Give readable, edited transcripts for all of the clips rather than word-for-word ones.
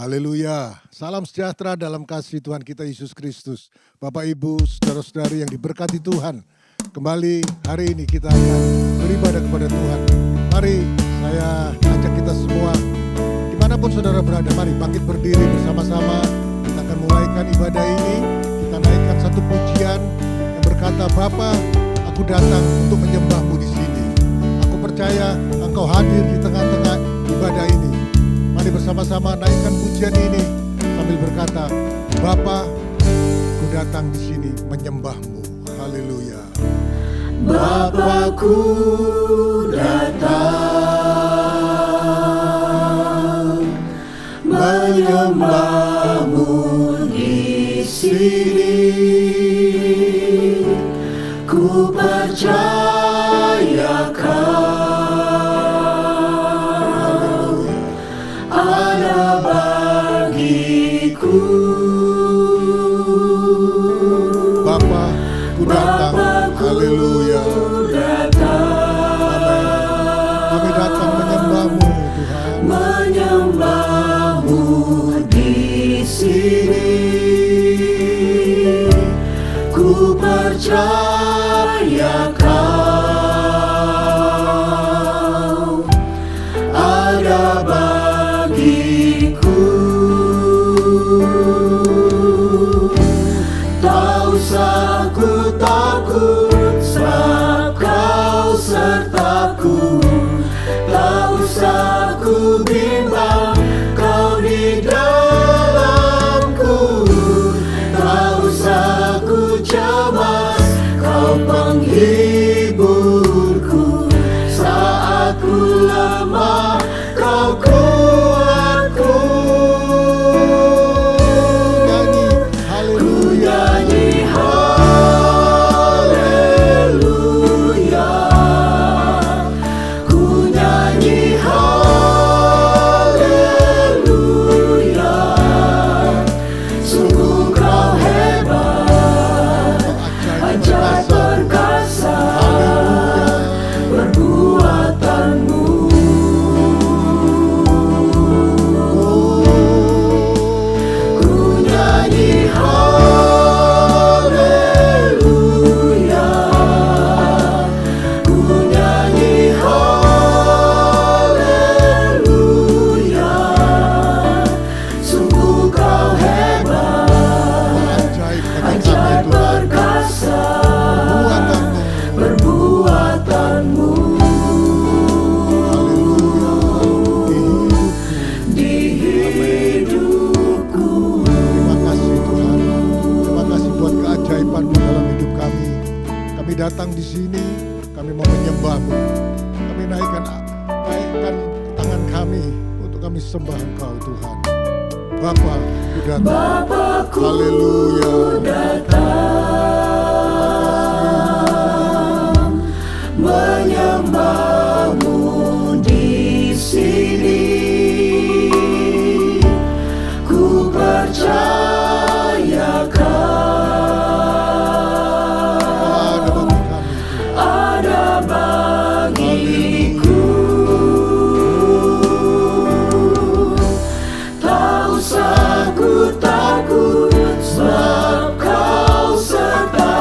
Haleluya. Salam sejahtera dalam kasih Tuhan kita Yesus Kristus. Bapak, Ibu, saudara-saudari yang diberkati Tuhan. Kembali hari ini kita akan beribadah kepada Tuhan. Mari saya ajak kita semua, dimanapun saudara berada, mari bangkit berdiri bersama-sama. Kita akan mulaikan ibadah ini. Kita naikkan satu pujian yang berkata, Bapa, aku datang untuk menyembah-Mu di sini. Aku percaya Engkau hadir di tengah-tengah ibadah ini. Mari bersama-sama naikkan pujian ini sambil berkata, Bapa, aku datang di sini menyembah-Mu. Haleluya. Bapakku datang menyembah-Mu di sini. Ku percaya Kau ada bagiku. Bapa, ku datang. Haleluya. Kami datang menyembah-Mu, Tuhan. Menyembah-Mu di sini. Ku percaya Kau ada bagiku. Tak usah ku takut, sebab Kau sertaku. Tak usah ku bimbang, Kau di dalamku. Tak usah ku cemas, Kau penghiburku. Saat ku lemah, Kau kuatku. Nyanyi, haleluya. Ku nyanyi haleluya. Sungguh Kau hebat, ajaib perkasa, perbuatanmu. Ku nyanyi haleluya. Ku nyanyi haleluya. Sungguh Kau hebat, ajaib perkasa, perbuatanmu. Di hidupku. Terima kasih Tuhan. Terima kasih buat keajaiban-Mu dalam hidup kami. Kami datang di sini, kami mau menyembah-Mu. Kami naikkan tangan kami untuk kami sembah Engkau Tuhan. Bapa, ku datang. Bapakku Haleluya. datang menyembah-Mu di sini. Ku percaya Kau Ada bagi kami Tuhan. ada bagiku. Tak usah ku takut, sebab Kau sertaku.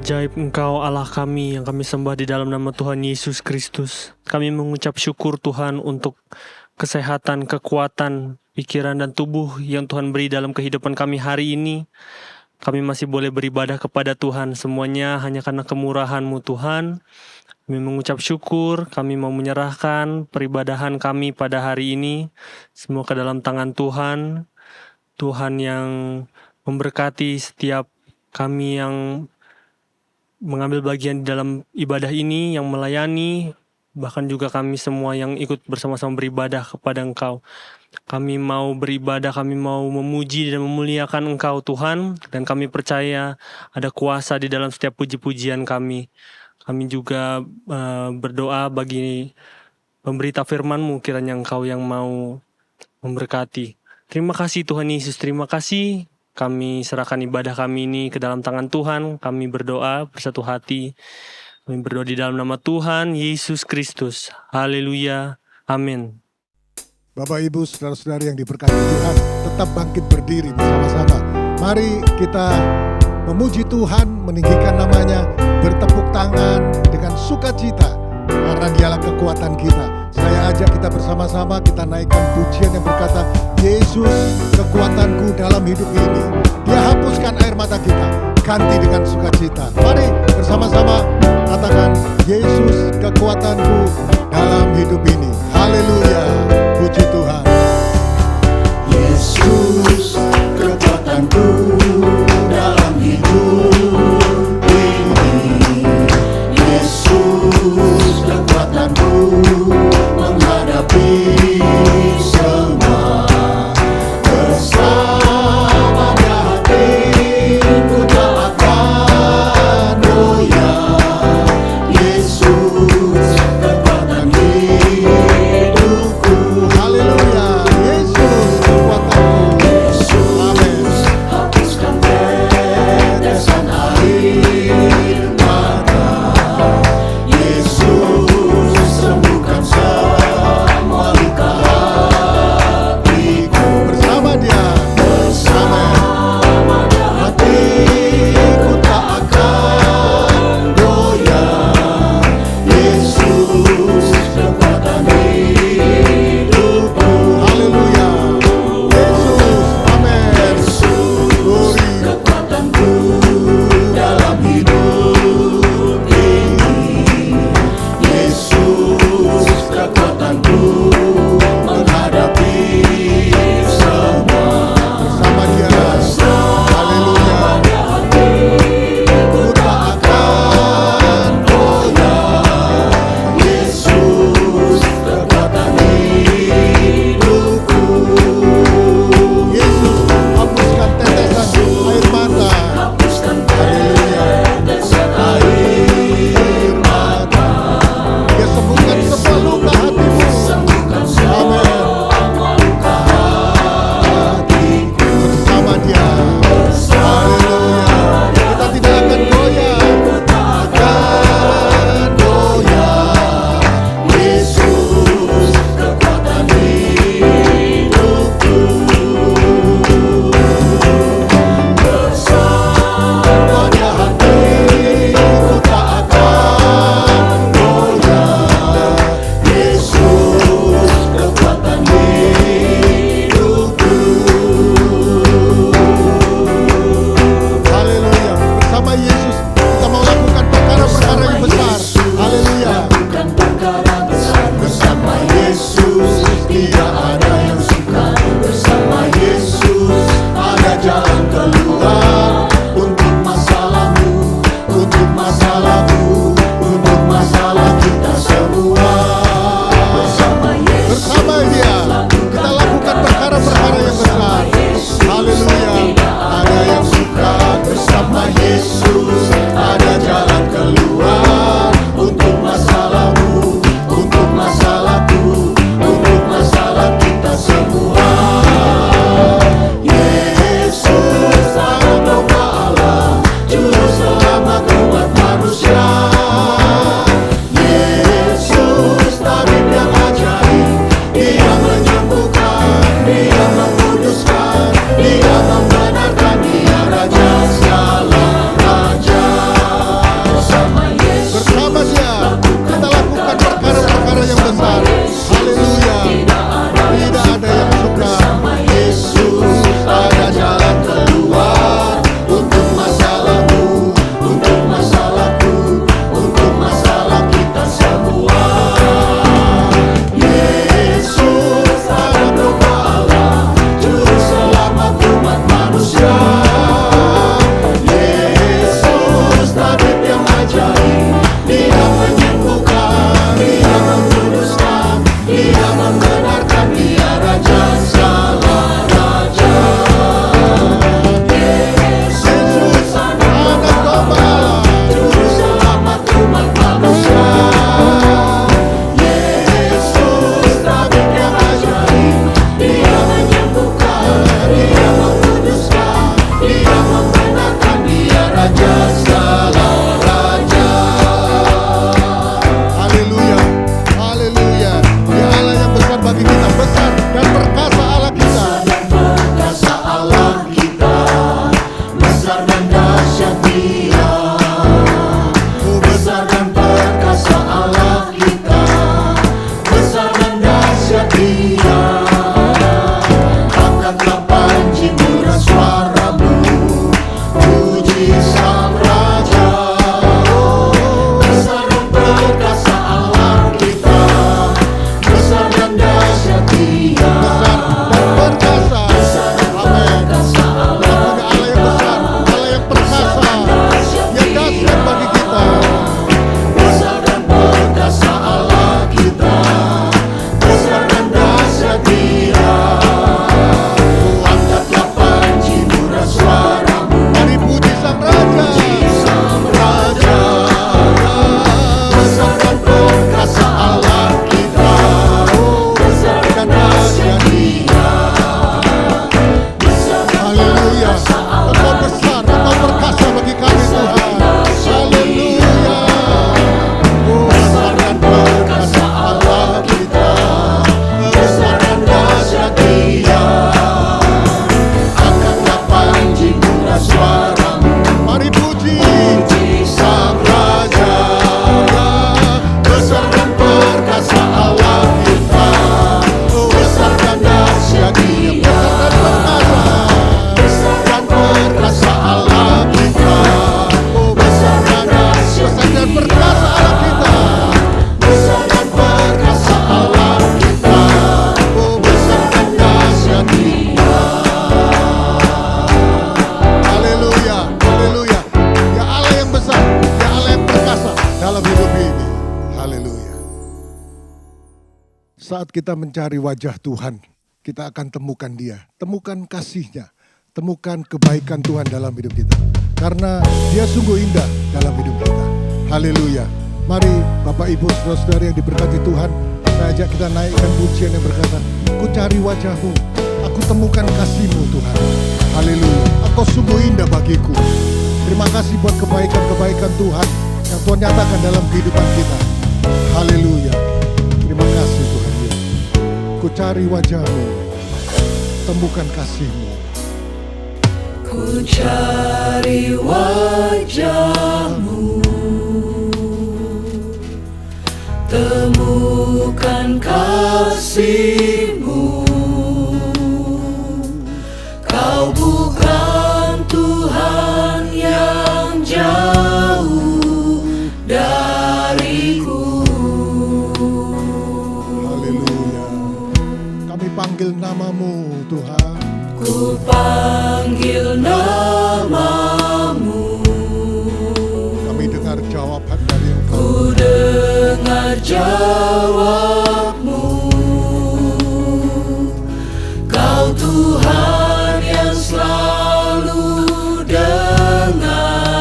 ajaib Engkau Allah kami yang kami sembah di dalam nama Tuhan Yesus Kristus. Kami mengucap syukur Tuhan untuk kesehatan, kekuatan, pikiran dan tubuh yang Tuhan beri dalam kehidupan kami hari ini. Kami masih boleh beribadah kepada Tuhan, semuanya hanya karena kemurahan-Mu Tuhan. Kami mengucap syukur, kami mau menyerahkan peribadahan kami pada hari ini semua ke dalam tangan Tuhan. Tuhan yang memberkati setiap kami yang mengambil bagian di dalam ibadah ini, yang melayani, bahkan juga kami semua yang ikut bersama-sama beribadah kepada Engkau. Kami mau beribadah, kami mau memuji dan memuliakan Engkau Tuhan, dan kami percaya ada kuasa di dalam setiap puji-pujian kami. Kami juga berdoa bagi pemberita firman-Mu, kiranya Engkau yang mau memberkati. Terima kasih Tuhan Yesus, terima kasih. Kami serahkan ibadah kami ini ke dalam tangan Tuhan. Kami berdoa bersatu hati. Kami berdoa di dalam nama Tuhan Yesus Kristus. Haleluya. Amin. Bapak, Ibu, saudara-saudari yang diberkati Tuhan, tetap bangkit berdiri bersama-sama. Mari kita memuji Tuhan, meninggikan namanya, bertepuk tangan dengan sukacita, karena Dialah kekuatan kita. Saya ajak kita bersama-sama, kita naikkan pujian yang berkata, Yesus kekuatanku dalam hidup ini. Dia hapuskan air mata kita, ganti dengan sukacita. Mari bersama-sama katakan, Yesus kekuatanku dalam hidup ini. Haleluya, puji Tuhan. Yesus kekuatanku dalam hidup ini. Yesus kekuatanku menghadapi semua. Bersamanya hatiku tak akan goyah. Yesus kekuatan hidupku. Haleluya, Yesus kekuatanku. Yesus hapuskan tetesan air mata. Yesus sembuhkan semua luka hatiku. Bersama Dia, Bersama Dia hatiku tak akan goyah. Yesus kekuatan hidupku. haleluya, Yesus, amin. Glory. Kekuatanku dalam hidup ini. Yesus kekuatanku menghadapi semua. Bersama Dia, haleluya, Hatiku tak akan goyah. Yesus kekuatan hidupku. Yesus hapuskan tetesan air mata. Hapuskan Haleluya, tetesan air mata. Dia sembuhkan semua luka hatimu. Sembuhkan semua luka hatiku. Bersama Dia, haleluya, kita tidak akan goyah. Akan goyah. Yesus kekuatan hidupku. Bersamanya hatiku tak akan goyah. Yesus kekuatan hidupku. Haleluya, bersama Yesus kita mau lakukan perkara-perkara yang besar. Haleluya, Lakukan perkara besar bersama Yesus. Tidak ada yang sukar bersama Yesus. Ada jalan keluar untuk masalahmu, untuk masalahku, untuk masalah kita semua. Bersama Yesus. bersama Dia kita lakukan perkara-perkara yang besar. Haleluya, Ada yang suka bersama Yesus. Ada jalan keluar untuk masalahmu, untuk masalahku, untuk masalah kita setia. Angkatlah panjimu dan suaramu, puji Sang Raja. Besar dan perkasa Allah kita, besar dan dahsyat Dia. Besar dan perkasa. Amin. Allah yang besar, Allah yang perkasa, yang dahsyat bagi kita. Besar dan perkasa Allah kita, besar dan dahsyat Dia. Angkatlah panjimu dan suaramu, Mari puji Sang Raja. Sang Raja. Besar dan perkasa Allah kita, besar dan dahsyat Dia. Besar dan Haleluya. perkasa Engkau besar, Engkau perkasa bagi kami Tuhan. Haleluya. Oh, besar dan perkasa Allah kita, besar dan dahsyat Dia. Angkatlah panjimu dan suaramu, mari puji. puji Sang Raja. Besar dan perkasa Allah kita, besar dan dahsyat Dia. Besar dan perkasa Allah kita, besar dan dahsyat Besar dan perkasa Allah kita. besar dan perkasa Allah kita, besar dan dahsyat Dia. Haleluya, haleluya. Ya Allah yang besar, ya Allah yang perkasa dalam hidup ini. Haleluya. Saat kita mencari wajah Tuhan, kita akan temukan Dia, temukan kasih-Nya, temukan kebaikan Tuhan dalam hidup kita. Karena Dia sungguh indah dalam hidup kita. Haleluya. Mari Bapak Ibu Saudara-saudari yang diberkati Tuhan, saya ajak kita naikkan pujian yang berkata, ku cari wajah-Mu, aku temukan kasih-Mu Tuhan. Haleluya. Engkau sungguh indah bagiku. Terima kasih buat kebaikan-kebaikan Tuhan yang Tuhan nyatakan dalam kehidupan kita. Haleluya. Terima kasih Tuhan Yesus. Ku cari wajah-Mu, temukan kasih-Mu. Ku cari wajah-Mu, temukan kasih-Mu. Kau bukan Tuhan yang jauh dariku. Haleluya. Kami panggil nama-Mu Tuhan. Ku panggil namamu, Kami dengar jawaban dari Engkau. ku dengar jawabmu. Kau Tuhan yang selalu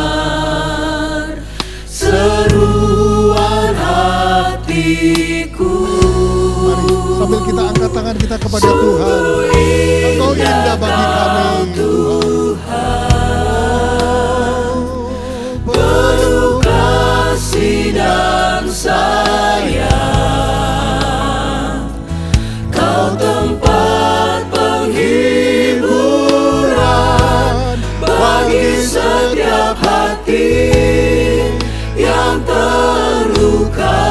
dengar seruan hatiku. Mari sambil kita angkat tangan kita kepada Tuhan. Engkau indah bagi kami Tuhan. Penuh kasih dan sayang, Kau tempat penghiburan bagi setiap hati yang terluka.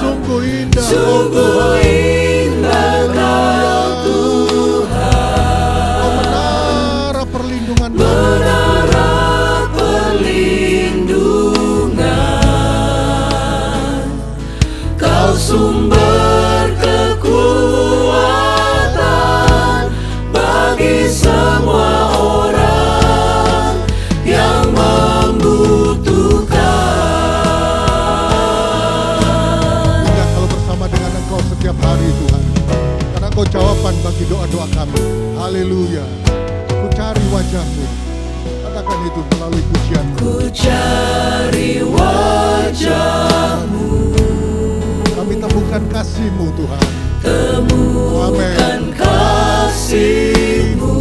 Sungguh indah, Sungguh indah Kau Tuhan, Kau menara perlindungan kami. menara perlindungan. Kau sumber kekuatan bagi semua orang yang membutuhkan. Indah kalau bersama dengan Engkau setiap hari Tuhan. Karena Engkau jawaban bagi doa-doa kami. Haleluya. Ku cari wajah-Mu. Katakan itu melalui pujian. Ku cari wajah-Mu, Kami temukan kasih-Mu Tuhan. temukan kasih-Mu.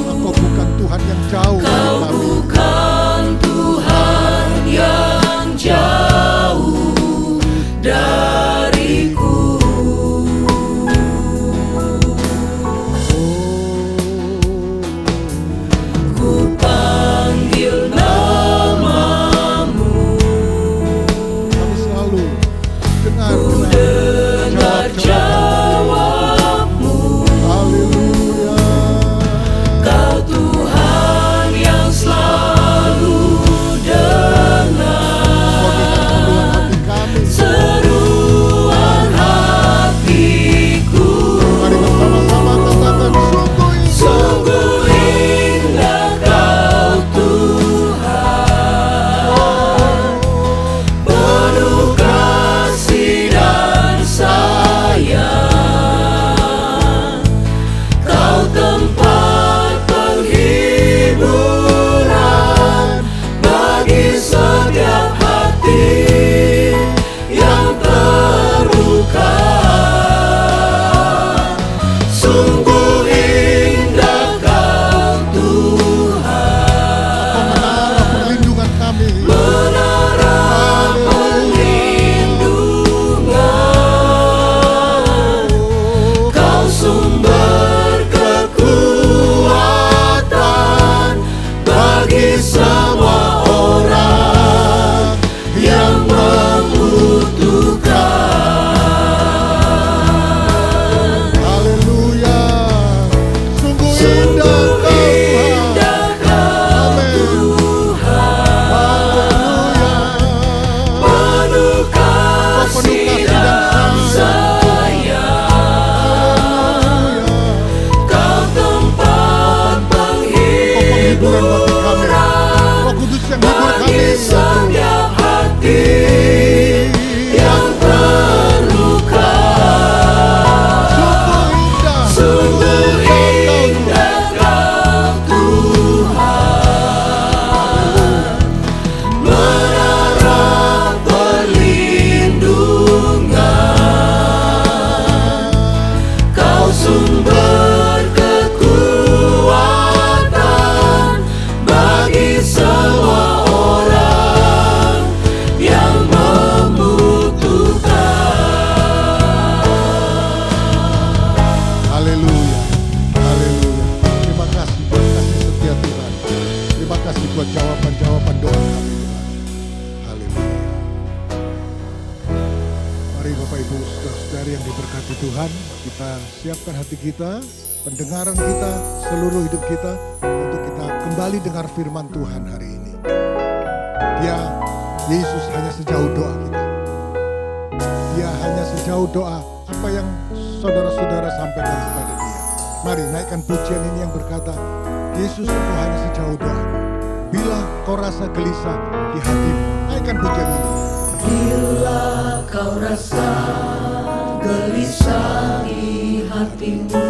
Engkau bukan Tuhan yang jauh dari Kau kami. bukan Tuhan yang jauh dariku. Ku panggil namamu, Kami selalu dengar ku jawaban Mari Bapak Ibu Saudara-saudari yang diberkati Tuhan, kita siapkan hati kita, pendengaran kita, seluruh hidup kita untuk kita kembali dengar firman Tuhan hari ini. Dia, Yesus hanya sejauh doa kita. Dia hanya sejauh doa apa yang saudara-saudara sampaikan kepada dia. Mari naikkan pujian ini yang berkata, Yesus engkau hanya sejauh doa. Bila kau rasa gelisah di hatimu, naikkan pujian ini. Bila kau rasa gelisah di hatimu,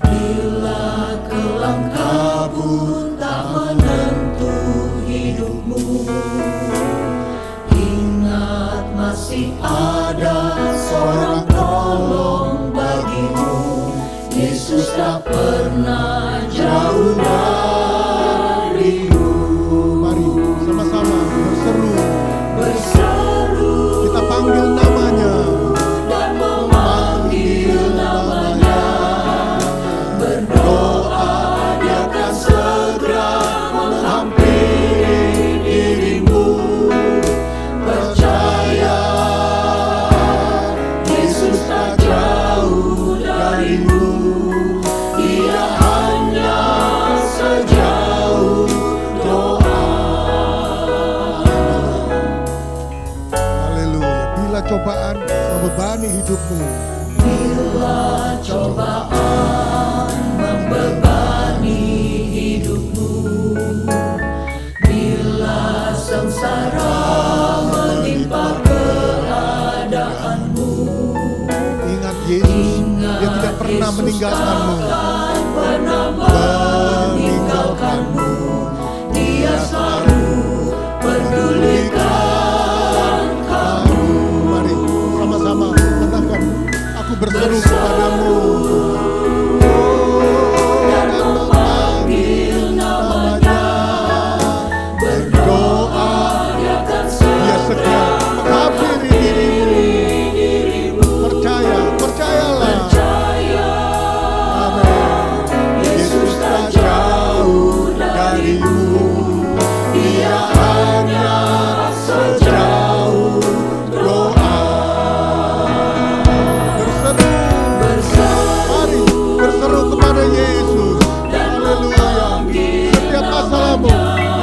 bila kelam kabut tak menentu hidupmu, ingat masih ada seorang tolong bagimu. Yesus tak pernah jauh darimu. Mari sama-sama berseru, kita panggil namanya dan memanggil namanya, berdoa dia akan segera menghampiri dirimu. Percaya Yesus tak jauh darimu, dia hanya sejauh doa. Haleluya. Bila cobaan membebani hidupmu, Bila cobaan membebani hidupmu, bila sengsara menimpa keadaanmu, ingat Yesus, dia tidak pernah meninggalkanmu. pernah meninggalkanmu, dia selalu pedulikan kamu. Mari sama-sama katakan, aku berseru kepadamu Dan memanggil namanya, berdoa dia akan dia segera menghampiri dirimu. Percayalah. Amin. Yesus tak jauh darimu, dia hanya sejauh doa. Mari berseru kepada Yesus. Haleluya. Setiap masalahmu,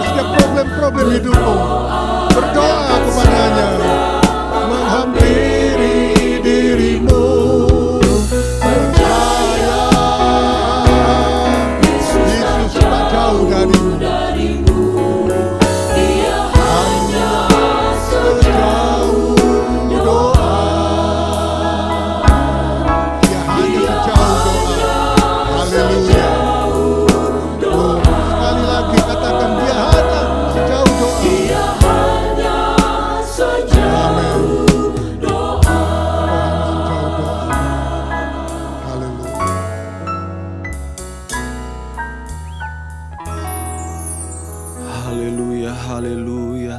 setiap problem-problem hidupmu, berdoa kepadanya, menghampiri dirimu. Percaya Yesus tak jauh darimu, dia hanya sejauh doa. Dia hanya sejauh doa. Haleluya. Oh, sekali lagi katakan, dia hanya sejauh doa. hanya sejauh doa. Sejauh doa. Haleluya. Haleluya, haleluya.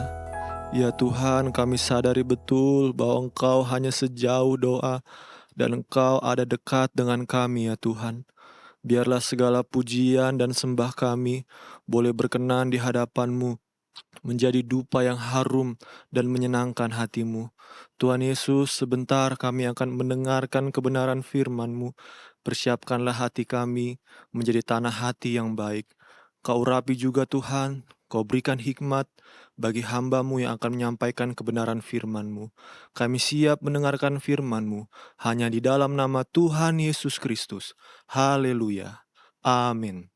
Ya Tuhan, kami sadari betul bahwa Engkau hanya sejauh doa dan Engkau ada dekat dengan kami ya Tuhan. Biarlah segala pujian dan sembah kami boleh berkenan di hadapan-Mu, menjadi dupa yang harum dan menyenangkan hati-Mu. Tuhan Yesus, sebentar kami akan mendengarkan kebenaran firman-Mu. Persiapkanlah hati kami menjadi tanah hati yang baik. Kau urapi juga Tuhan, Kau berikan hikmat bagi hamba-Mu yang akan menyampaikan kebenaran firman-Mu. Kami siap mendengarkan firman-Mu hanya di dalam nama Tuhan Yesus Kristus. Haleluya. Amin.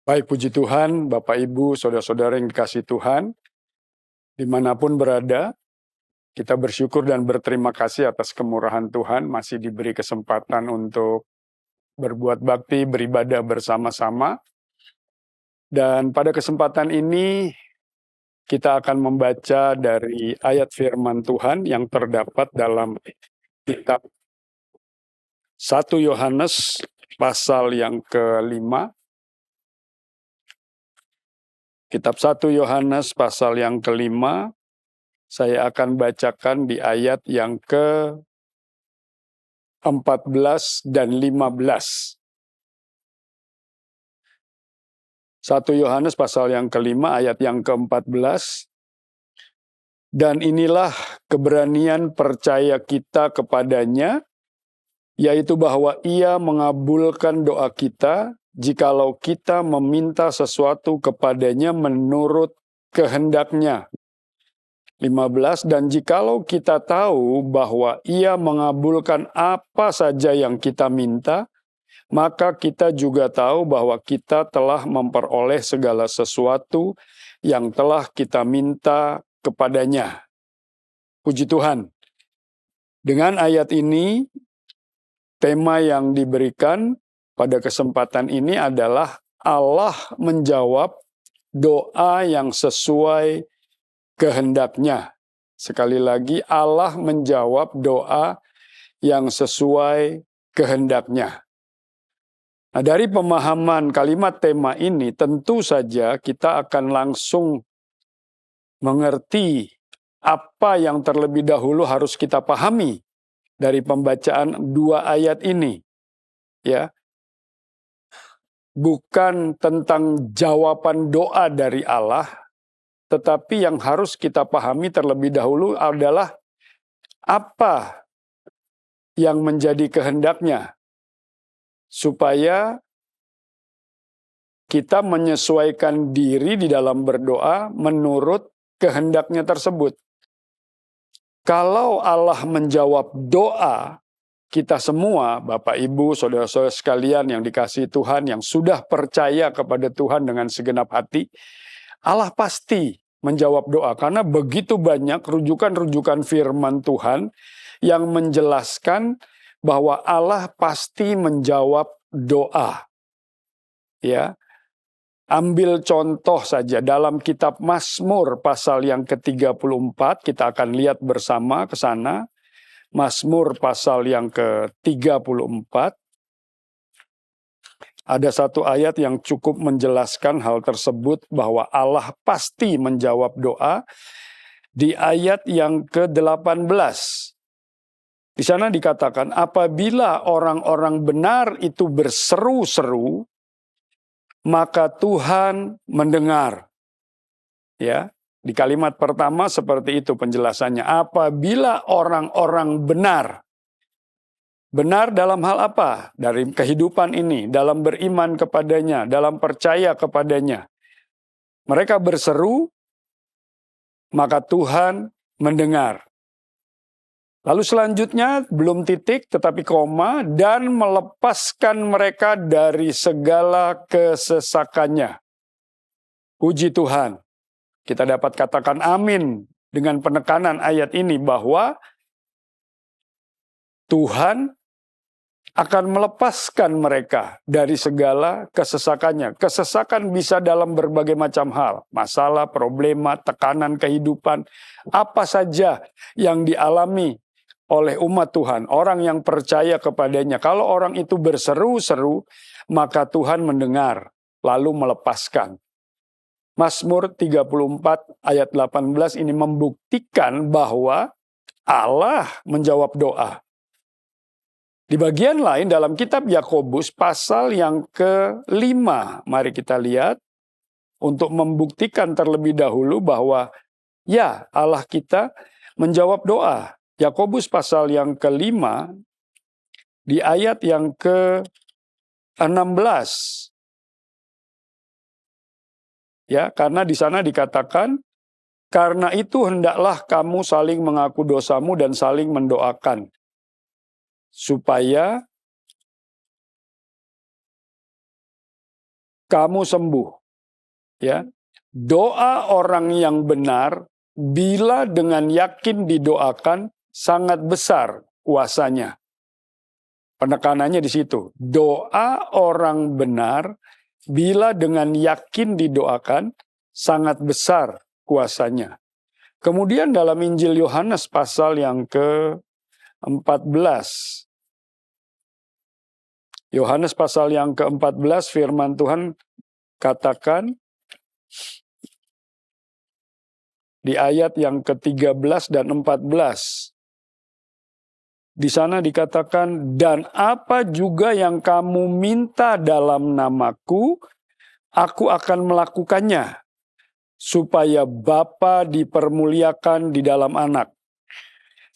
Baik, puji Tuhan, Bapak Ibu, Saudara-saudara yang dikasihi Tuhan, dimanapun berada, kita bersyukur dan berterima kasih atas kemurahan Tuhan, masih diberi kesempatan untuk berbuat bakti, beribadah bersama-sama. Dan pada kesempatan ini, kita akan membaca dari ayat firman Tuhan yang terdapat dalam kitab 1 Yohanes pasal yang ke-5, Kitab 1 Yohanes pasal yang kelima, saya akan bacakan di ayat yang ke-14 dan 15. 1 Yohanes pasal yang kelima ayat yang ke-14. Dan inilah keberanian percaya kita kepadanya, yaitu bahwa Ia mengabulkan doa kita jikalau kita meminta sesuatu kepadanya menurut kehendaknya. 15. Dan jikalau kita tahu bahwa Ia mengabulkan apa saja yang kita minta, maka kita juga tahu bahwa kita telah memperoleh segala sesuatu yang telah kita minta kepadanya. Puji Tuhan. Dengan ayat ini, tema yang diberikan pada kesempatan ini adalah Allah menjawab doa yang sesuai kehendaknya. Sekali lagi, Allah menjawab doa yang sesuai kehendaknya. Nah, dari pemahaman kalimat tema ini, tentu saja kita akan langsung mengerti apa yang terlebih dahulu harus kita pahami dari pembacaan dua ayat ini. Ya, bukan tentang jawaban doa dari Allah, tetapi yang harus kita pahami terlebih dahulu adalah apa yang menjadi kehendaknya, supaya kita menyesuaikan diri di dalam berdoa menurut kehendaknya tersebut. Kalau Allah menjawab doa kita semua, Bapak, Ibu, saudara-saudara sekalian yang dikasihi Tuhan, yang sudah percaya kepada Tuhan dengan segenap hati, Allah pasti menjawab doa, karena begitu banyak rujukan-rujukan firman Tuhan yang menjelaskan bahwa Allah pasti menjawab doa. Ya, ambil contoh saja dalam kitab Mazmur pasal yang ke-34, kita akan lihat bersama ke sana. Mazmur pasal yang ke-34. Ada satu ayat yang cukup menjelaskan hal tersebut, bahwa Allah pasti menjawab doa. Di ayat yang ke-18. Di sana dikatakan, apabila orang-orang benar itu berseru-seru, maka Tuhan mendengar. Ya, di kalimat pertama seperti itu penjelasannya. Apabila orang-orang benar. Benar dalam hal apa? Dari kehidupan ini, dalam beriman kepadanya, dalam percaya kepadanya. Mereka berseru, maka Tuhan mendengar. Lalu selanjutnya, belum titik tetapi koma, dan melepaskan mereka dari segala kesesakannya. Puji Tuhan. Kita dapat katakan amin dengan penekanan ayat ini, bahwa Tuhan akan melepaskan mereka dari segala kesesakannya. Kesesakan bisa dalam berbagai macam hal. Masalah, problema, tekanan kehidupan. Apa saja yang dialami oleh umat Tuhan, orang yang percaya kepadanya. Kalau orang itu berseru-seru, maka Tuhan mendengar, lalu melepaskan. Mazmur 34 ayat 18 ini membuktikan bahwa Allah menjawab doa. Di bagian lain dalam kitab Yakobus pasal yang ke-5, mari kita lihat untuk membuktikan terlebih dahulu bahwa ya, Allah kita menjawab doa. Yakobus pasal yang ke-5 di ayat yang ke-16. Ya, karena di sana dikatakan, karena itu hendaklah kamu saling mengaku dosamu dan saling mendoakan, supaya kamu sembuh. Ya, doa orang yang benar bila dengan yakin didoakan sangat besar kuasanya. Penekanannya di situ. Doa orang benar bila dengan yakin didoakan sangat besar kuasanya. Kemudian dalam Injil Yohanes pasal yang ke-14. Yohanes pasal yang ke-14 firman Tuhan katakan, di ayat yang ke-13 dan 14. Di sana dikatakan, dan apa juga yang kamu minta dalam namaku, aku akan melakukannya, supaya Bapa dipermuliakan di dalam Anak.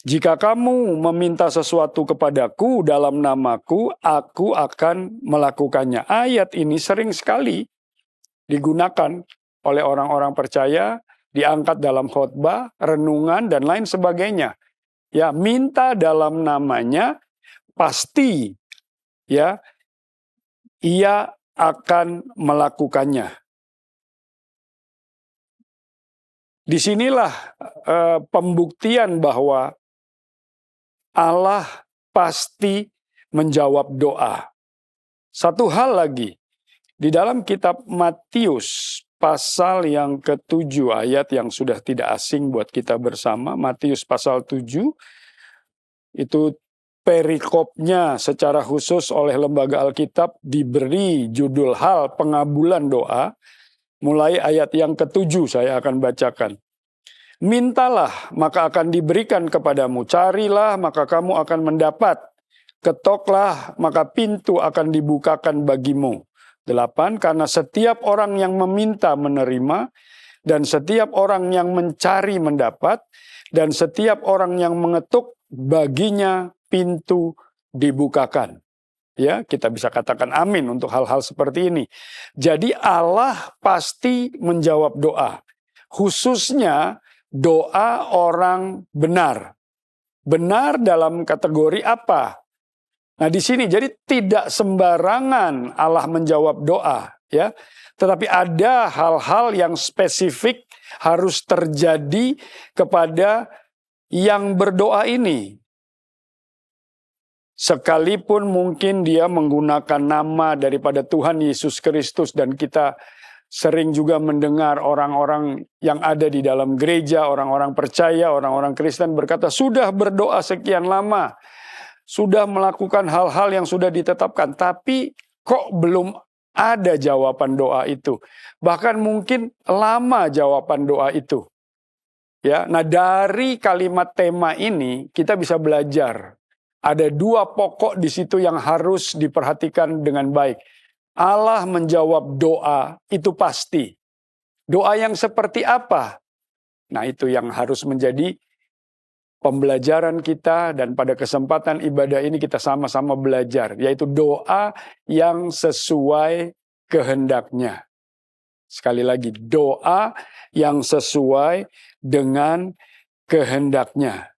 Jika kamu meminta sesuatu kepadaku dalam namaku, aku akan melakukannya. Ayat ini sering sekali digunakan oleh orang-orang percaya, diangkat dalam khotbah, renungan, dan lain sebagainya. Ya, minta dalam namanya, pasti ya ia akan melakukannya. Disinilah pembuktian bahwa Allah pasti menjawab doa. Satu hal lagi, di dalam kitab Matius pasal yang ke-7, ayat yang sudah tidak asing buat kita bersama, Matius pasal 7, itu perikopnya secara khusus oleh Lembaga Alkitab diberi judul hal pengabulan doa. Mulai ayat yang ke-7 saya akan bacakan. Mintalah, maka akan diberikan kepadamu. Carilah, maka kamu akan mendapat. Ketoklah, maka pintu akan dibukakan bagimu. 8, karena setiap orang yang meminta menerima, dan setiap orang yang mencari mendapat, dan setiap orang yang mengetuk, baginya pintu dibukakan. Ya, kita bisa katakan amin untuk hal-hal seperti ini. Jadi Allah pasti menjawab doa. Khususnya doa orang benar. Benar dalam kategori apa? Nah, di sini jadi tidak sembarangan Allah menjawab doa, ya. Tetapi ada hal-hal yang spesifik harus terjadi kepada yang berdoa ini. Sekalipun mungkin dia menggunakan nama daripada Tuhan Yesus Kristus, dan kita sering juga mendengar orang-orang yang ada di dalam gereja, orang-orang percaya, orang-orang Kristen berkata, sudah berdoa sekian lama, sudah melakukan hal-hal yang sudah ditetapkan, tapi kok belum ada jawaban doa itu. Bahkan mungkin lama jawaban doa itu. Ya, nah dari kalimat tema ini kita bisa belajar. Ada dua pokok di situ yang harus diperhatikan dengan baik. Allah menjawab doa itu pasti. Doa yang seperti apa? Nah, itu yang harus menjadi pembelajaran kita, dan pada kesempatan ibadah ini kita sama-sama belajar, yaitu doa yang sesuai kehendaknya. Sekali lagi, doa yang sesuai dengan kehendaknya.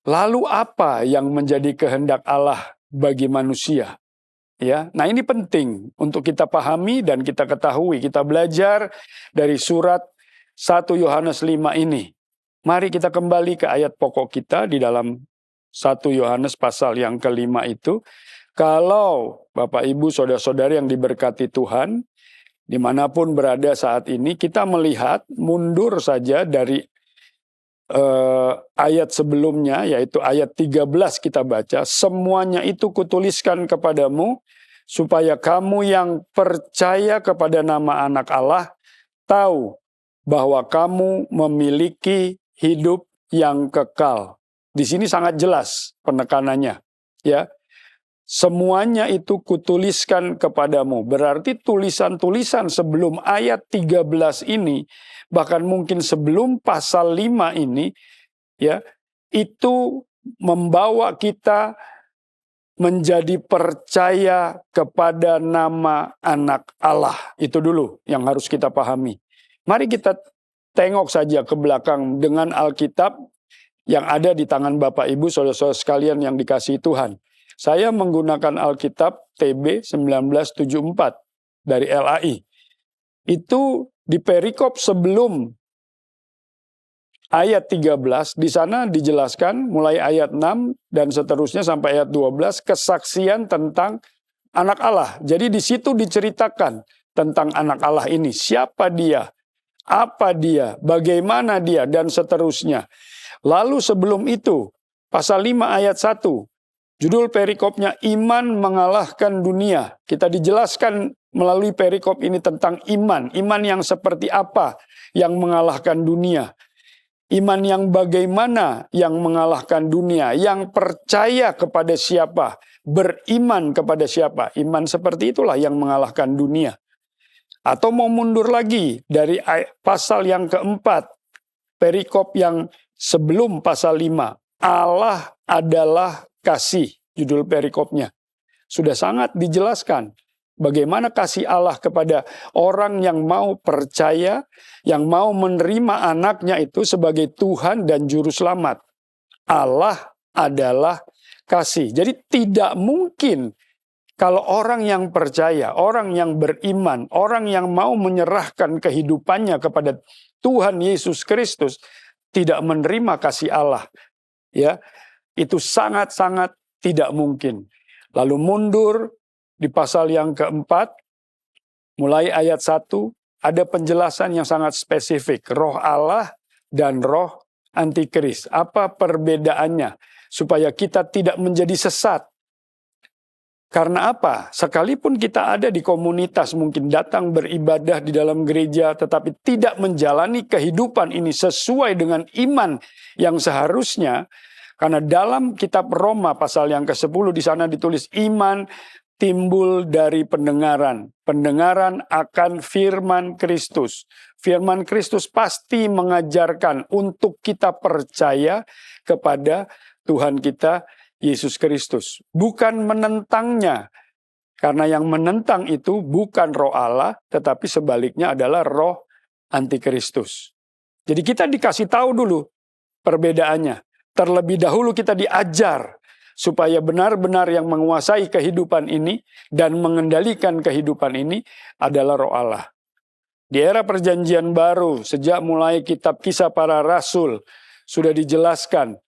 Lalu apa yang menjadi kehendak Allah bagi manusia? Ya, nah ini penting untuk kita pahami dan kita ketahui. Kita belajar dari surat 1 Yohanes 5 ini. Mari kita kembali ke ayat pokok kita di dalam 1 Yohanes pasal yang ke-5 itu. Kalau Bapak Ibu Saudara-saudari yang diberkati Tuhan, dimanapun berada saat ini, kita melihat mundur saja dari ayat sebelumnya, yaitu ayat 13 kita baca, semuanya itu kutuliskan kepadamu, supaya kamu yang percaya kepada nama Anak Allah, tahu bahwa kamu memiliki hidup yang kekal. Di sini sangat jelas penekanannya, ya. Semuanya itu kutuliskan kepadamu. Berarti tulisan-tulisan sebelum ayat 13 ini, bahkan mungkin sebelum pasal 5 ini, ya, itu membawa kita menjadi percaya kepada nama Anak Allah. Itu dulu yang harus kita pahami. Mari kita tengok saja ke belakang dengan Alkitab yang ada di tangan Bapak Ibu Saudara-saudara sekalian yang dikasihi Tuhan. Saya menggunakan Alkitab TB 1974 dari LAI. Itu di perikop sebelum ayat 13, di sana dijelaskan mulai ayat 6 dan seterusnya sampai ayat 12 kesaksian tentang Anak Allah. Jadi di situ diceritakan tentang Anak Allah ini, siapa dia, apa dia, bagaimana dia, dan seterusnya. Lalu sebelum itu, pasal 5 ayat 1, judul perikopnya, iman mengalahkan dunia. Kita dijelaskan melalui perikop ini tentang iman. Iman yang seperti apa yang mengalahkan dunia. Iman yang bagaimana yang mengalahkan dunia. Yang percaya kepada siapa, beriman kepada siapa. Iman seperti itulah yang mengalahkan dunia. Atau mau mundur lagi dari pasal yang keempat, perikop yang sebelum pasal 5. Allah adalah kasih, judul perikopnya. Sudah sangat dijelaskan bagaimana kasih Allah kepada orang yang mau percaya, yang mau menerima anaknya itu sebagai Tuhan dan Juru Selamat. Allah adalah kasih. Jadi tidak mungkin kalau orang yang percaya, orang yang beriman, orang yang mau menyerahkan kehidupannya kepada Tuhan Yesus Kristus tidak menerima kasih Allah. Ya, itu sangat-sangat tidak mungkin. Lalu mundur di pasal yang keempat, mulai ayat 1, ada penjelasan yang sangat spesifik. Roh Allah dan roh antikris. Apa perbedaannya? Supaya kita tidak menjadi sesat. Karena apa? Sekalipun kita ada di komunitas, mungkin datang beribadah di dalam gereja, tetapi tidak menjalani kehidupan ini sesuai dengan iman yang seharusnya. Karena dalam kitab Roma pasal yang ke-10 di sana ditulis iman timbul dari pendengaran. Pendengaran akan firman Kristus. Firman Kristus pasti mengajarkan untuk kita percaya kepada Tuhan kita Yesus Kristus. Bukan menentangnya. Karena yang menentang itu bukan roh Allah, tetapi sebaliknya adalah roh antikristus. Jadi kita dikasih tahu dulu perbedaannya. Terlebih dahulu kita diajar supaya benar-benar yang menguasai kehidupan ini dan mengendalikan kehidupan ini adalah roh Allah. Di era perjanjian baru, sejak mulai kitab Kisah Para Rasul, sudah dijelaskan.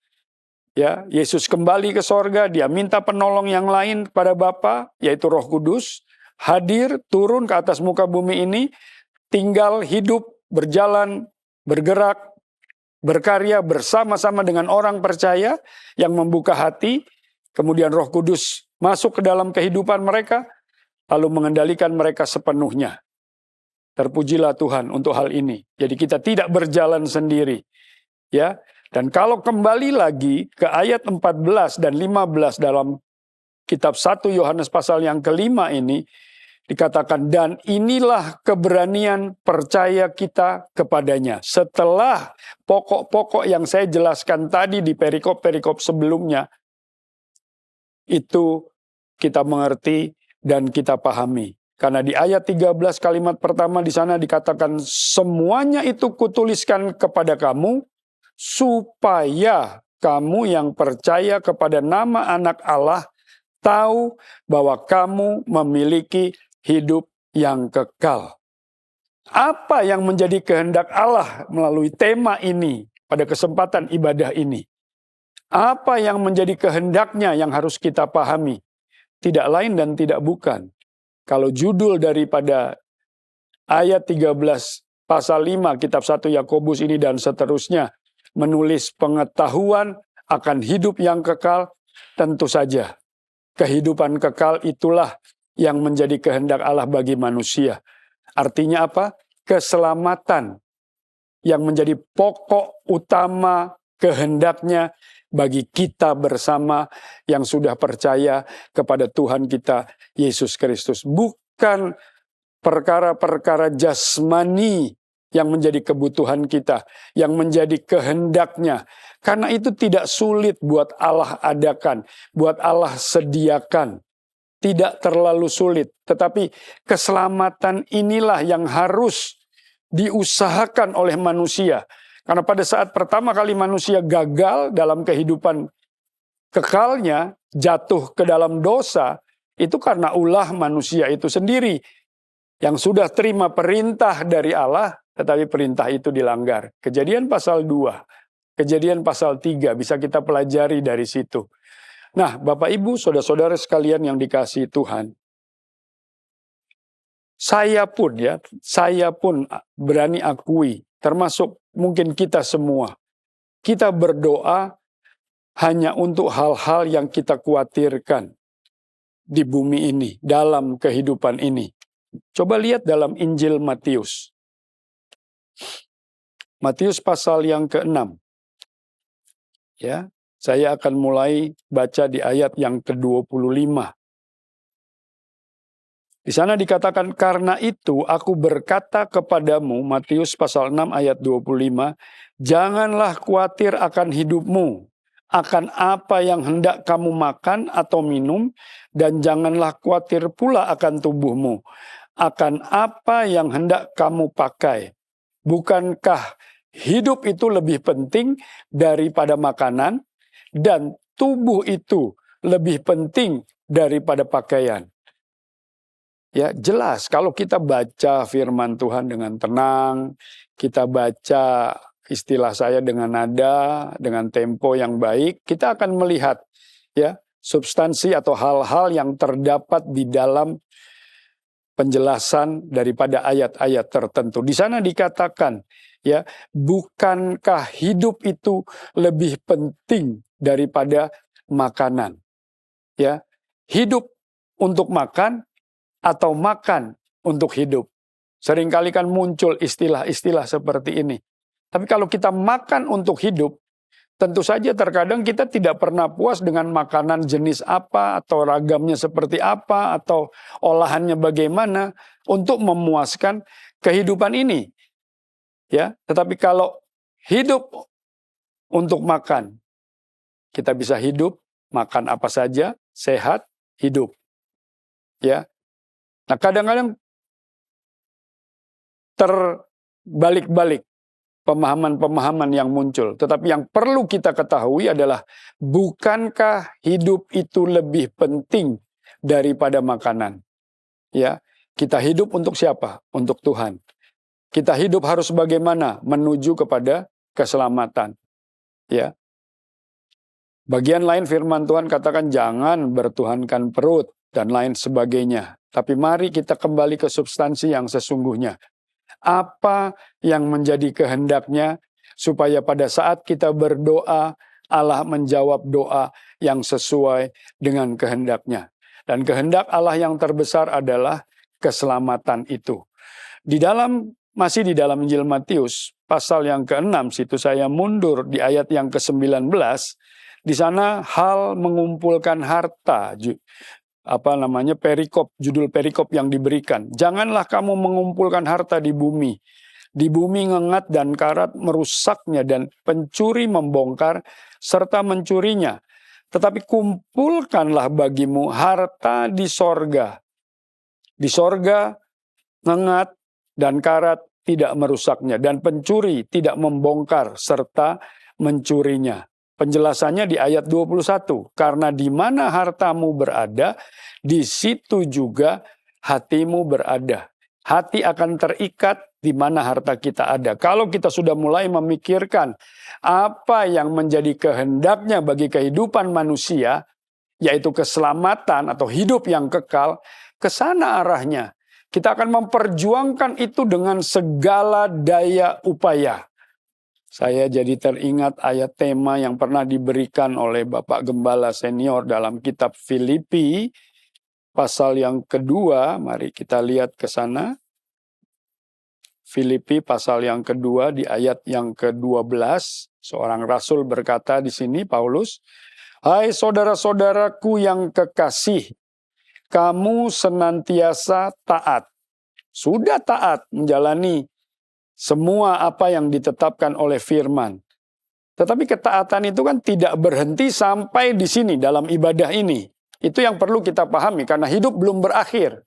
Ya, Yesus kembali ke sorga, dia minta penolong yang lain kepada Bapa, yaitu Roh Kudus, hadir, turun ke atas muka bumi ini, tinggal, hidup, berjalan, bergerak, berkarya bersama-sama dengan orang percaya yang membuka hati, kemudian Roh Kudus masuk ke dalam kehidupan mereka, lalu mengendalikan mereka sepenuhnya. Terpujilah Tuhan untuk hal ini. Jadi kita tidak berjalan sendiri. Ya. Dan kalau kembali lagi ke ayat 14 dan 15 dalam kitab 1 Yohanes pasal yang kelima ini, dikatakan, dan inilah keberanian percaya kita kepadanya. Setelah pokok-pokok yang saya jelaskan tadi di perikop-perikop sebelumnya, itu kita mengerti dan kita pahami. Karena di ayat 13 kalimat pertama di sana dikatakan, semuanya itu kutuliskan kepada kamu, supaya kamu yang percaya kepada nama anak Allah tahu bahwa kamu memiliki hidup yang kekal. Apa yang menjadi kehendak Allah melalui tema ini pada kesempatan ibadah ini? Apa yang menjadi kehendaknya yang harus kita pahami? Tidak lain dan tidak bukan. Kalau judul daripada ayat 13 pasal 5 kitab 1 Yakobus ini dan seterusnya menulis pengetahuan akan hidup yang kekal, tentu saja kehidupan kekal itulah yang menjadi kehendak Allah bagi manusia. Artinya apa? Keselamatan yang menjadi pokok utama kehendaknya bagi kita bersama yang sudah percaya kepada Tuhan kita Yesus Kristus. Bukan perkara-perkara jasmani yang menjadi kebutuhan kita, yang menjadi kehendaknya. Karena itu tidak sulit buat Allah adakan, buat Allah sediakan. Tidak terlalu sulit. Tetapi keselamatan inilah yang harus diusahakan oleh manusia. Karena pada saat pertama kali manusia gagal dalam kehidupan kekalnya, jatuh ke dalam dosa, itu karena ulah manusia itu sendiri. Yang sudah terima perintah dari Allah, tetapi perintah itu dilanggar. Kejadian pasal 2, Kejadian pasal 3, bisa kita pelajari dari situ. Nah, Bapak Ibu, saudara-saudara sekalian yang dikasihi Tuhan, saya pun berani akui, termasuk mungkin kita semua, kita berdoa hanya untuk hal-hal yang kita khawatirkan di bumi ini, dalam kehidupan ini. Coba lihat dalam Injil Matius. Matius pasal yang ke-6. Ya, saya akan mulai baca di ayat yang ke-25. Di sana dikatakan, karena itu aku berkata kepadamu, Matius pasal 6 ayat 25, janganlah khawatir akan hidupmu, akan apa yang hendak kamu makan atau minum, dan janganlah khawatir pula akan tubuhmu, akan apa yang hendak kamu pakai. Bukankah hidup itu lebih penting daripada makanan, dan tubuh itu lebih penting daripada pakaian? Ya, jelas kalau kita baca firman Tuhan dengan tenang, kita baca istilah saya dengan nada, dengan tempo yang baik, kita akan melihat ya substansi atau hal-hal yang terdapat di dalam penjelasan daripada ayat-ayat tertentu. Di sana dikatakan ya, bukankah hidup itu lebih penting daripada makanan? Ya, hidup untuk makan atau makan untuk hidup. Seringkali kan muncul istilah-istilah seperti ini. Tapi kalau kita makan untuk hidup, tentu saja terkadang kita tidak pernah puas dengan makanan jenis apa, atau ragamnya seperti apa, atau olahannya bagaimana, untuk memuaskan kehidupan ini. Ya, tetapi kalau hidup untuk makan, kita bisa hidup, makan apa saja, sehat, hidup. Ya. Nah, kadang-kadang terbalik-balik pemahaman-pemahaman yang muncul. Tetapi yang perlu kita ketahui adalah, bukankah hidup itu lebih penting daripada makanan? Ya, kita hidup untuk siapa? Untuk Tuhan. Kita hidup harus bagaimana? Menuju kepada keselamatan. Ya. Bagian lain firman Tuhan katakan jangan bertuhankan perut dan lain sebagainya. Tapi mari kita kembali ke substansi yang sesungguhnya. Apa yang menjadi kehendaknya supaya pada saat kita berdoa, Allah menjawab doa yang sesuai dengan kehendaknya. Dan kehendak Allah yang terbesar adalah keselamatan itu. Masih di dalam Injil Matius, pasal yang ke-6, situ saya mundur di ayat yang ke-19, di sana hal mengumpulkan harta, judul perikop yang diberikan. Janganlah kamu mengumpulkan harta di bumi. Di bumi ngengat dan karat merusaknya, dan pencuri membongkar serta mencurinya. Tetapi kumpulkanlah bagimu harta di sorga. Di sorga ngengat dan karat tidak merusaknya, dan pencuri tidak membongkar serta mencurinya. Penjelasannya di ayat 21, karena di mana hartamu berada, di situ juga hatimu berada. Hati akan terikat di mana harta kita ada. Kalau kita sudah mulai memikirkan apa yang menjadi kehendaknya bagi kehidupan manusia, yaitu keselamatan atau hidup yang kekal, ke sana arahnya. Kita akan memperjuangkan itu dengan segala daya upaya. Saya jadi teringat ayat tema yang pernah diberikan oleh Bapak Gembala Senior dalam kitab Filipi, pasal yang kedua, mari kita lihat ke sana. Filipi pasal yang kedua di ayat yang ke-12, seorang rasul berkata di sini, Paulus, hai saudara-saudaraku yang kekasih, kamu senantiasa taat. Sudah taat menjalani semua apa yang ditetapkan oleh firman. Tetapi ketaatan itu kan tidak berhenti sampai di sini dalam ibadah ini. Itu yang perlu kita pahami, karena hidup belum berakhir.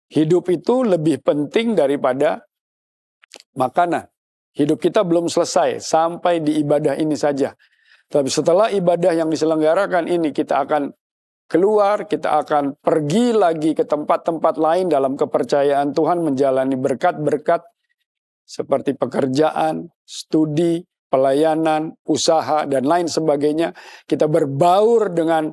Hidup itu lebih penting daripada makanan. Hidup kita belum selesai sampai di ibadah ini saja. Tapi setelah ibadah yang diselenggarakan ini, kita akan keluar, kita akan pergi lagi ke tempat-tempat lain dalam kepercayaan Tuhan, menjalani berkat-berkat seperti pekerjaan, studi, pelayanan, usaha, dan lain sebagainya. Kita berbaur dengan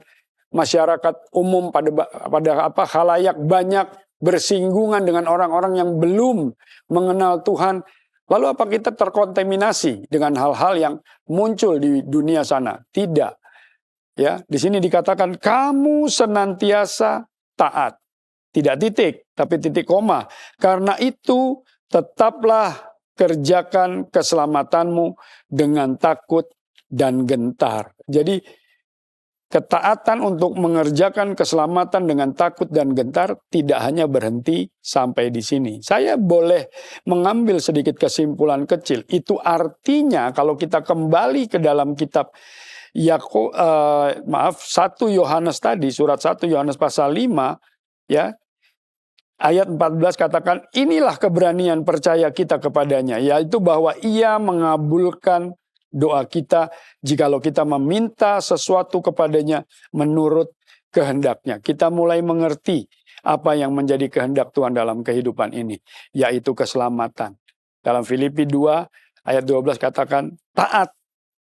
masyarakat umum pada khalayak banyak, bersinggungan dengan orang-orang yang belum mengenal Tuhan. Lalu apa kita terkontaminasi dengan hal-hal yang muncul di dunia sana? Tidak. Ya, di sini dikatakan kamu senantiasa taat. Tidak titik. tapi titik koma. Karena itu tetaplah kerjakan keselamatanmu dengan takut dan gentar. Jadi ketaatan untuk mengerjakan keselamatan dengan takut dan gentar tidak hanya berhenti sampai di sini. Saya boleh mengambil sedikit kesimpulan kecil. Itu artinya kalau kita kembali ke dalam kitab 1 Yohanes tadi, surat 1 Yohanes pasal 5, ya, ayat 14 katakan, inilah keberanian percaya kita kepadanya, yaitu bahwa ia mengabulkan doa kita jikalau kita meminta sesuatu kepadanya menurut kehendaknya. Kita mulai mengerti apa yang menjadi kehendak Tuhan dalam kehidupan ini, yaitu keselamatan. Dalam Filipi 2 ayat 12 katakan, taat,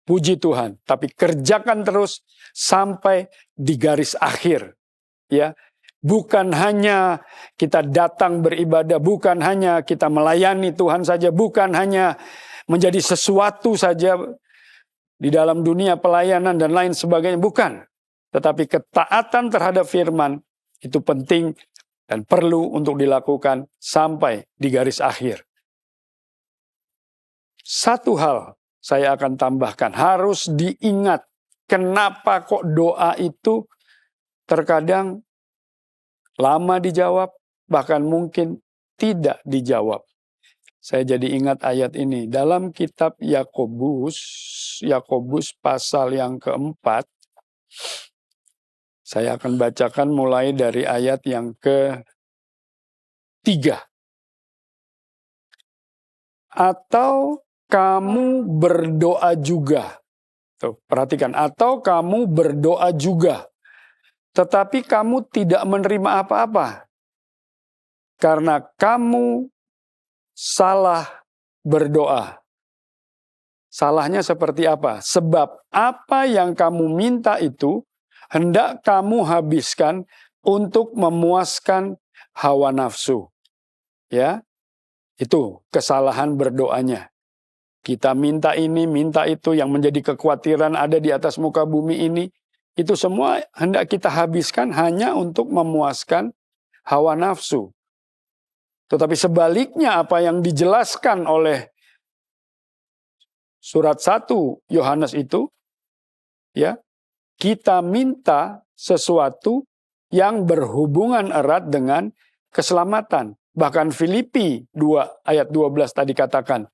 puji Tuhan, tapi kerjakan terus sampai di garis akhir. Ya, bukan hanya kita datang beribadah, bukan hanya kita melayani Tuhan saja, bukan hanya menjadi sesuatu saja di dalam dunia pelayanan dan lain sebagainya, bukan. Tetapi ketaatan terhadap firman itu penting dan perlu untuk dilakukan sampai di garis akhir. Satu hal saya akan tambahkan, harus diingat kenapa kok doa itu terkadang lama dijawab, bahkan mungkin tidak dijawab. Saya jadi ingat ayat ini. Dalam kitab Yakobus pasal yang keempat, saya akan bacakan mulai dari ayat yang ke-3. Atau kamu berdoa juga. Tuh, perhatikan, atau kamu berdoa juga, tetapi kamu tidak menerima apa-apa, karena kamu salah berdoa. Salahnya seperti apa? Sebab apa yang kamu minta itu hendak kamu habiskan untuk memuaskan hawa nafsu. Ya, itu kesalahan berdoanya. Kita minta ini, minta itu, yang menjadi kekhawatiran ada di atas muka bumi ini, itu semua hendak kita habiskan hanya untuk memuaskan hawa nafsu. Tetapi sebaliknya apa yang dijelaskan oleh surat 1 Yohanes itu, ya, kita minta sesuatu yang berhubungan erat dengan keselamatan. Bahkan Filipi 2 ayat 12 tadi katakan,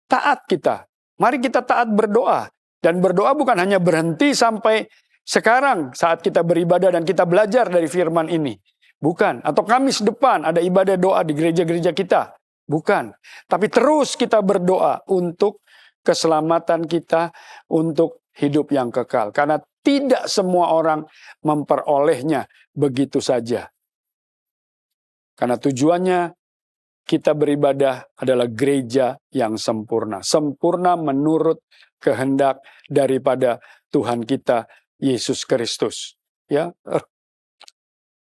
taat kita. Mari kita taat berdoa. Dan berdoa bukan hanya berhenti sampai sekarang saat kita beribadah dan kita belajar dari firman ini. Bukan. Atau Kamis depan ada ibadah doa di gereja-gereja kita. Bukan. Tapi terus kita berdoa untuk keselamatan kita, untuk hidup yang kekal. Karena tidak semua orang memperolehnya begitu saja. Karena tujuannya kita beribadah adalah gereja yang sempurna. Sempurna menurut kehendak daripada Tuhan kita, Yesus Kristus. Ya,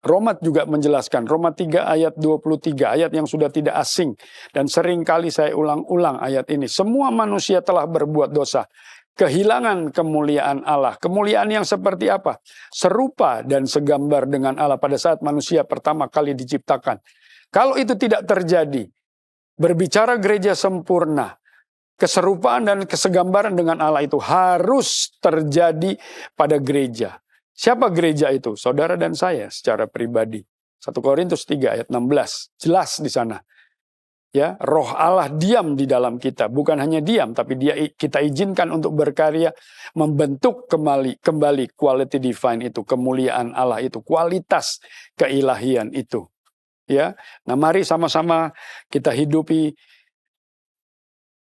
Roma juga menjelaskan, Roma 3 ayat 23, ayat yang sudah tidak asing. Dan sering kali saya ulang-ulang ayat ini. Semua manusia telah berbuat dosa, kehilangan kemuliaan Allah. Kemuliaan yang seperti apa? Serupa dan segambar dengan Allah pada saat manusia pertama kali diciptakan. Kalau itu tidak terjadi, berbicara gereja sempurna, keserupaan dan kesegambaran dengan Allah itu harus terjadi pada gereja. Siapa gereja itu? Saudara dan saya secara pribadi. 1 Korintus 3 ayat 16. Jelas di sana. Ya, Roh Allah diam di dalam kita. Bukan hanya diam, tapi kita izinkan untuk berkarya membentuk kembali quality divine itu, kemuliaan Allah itu, kualitas keilahian itu. Ya. Nah, mari sama-sama kita hidupi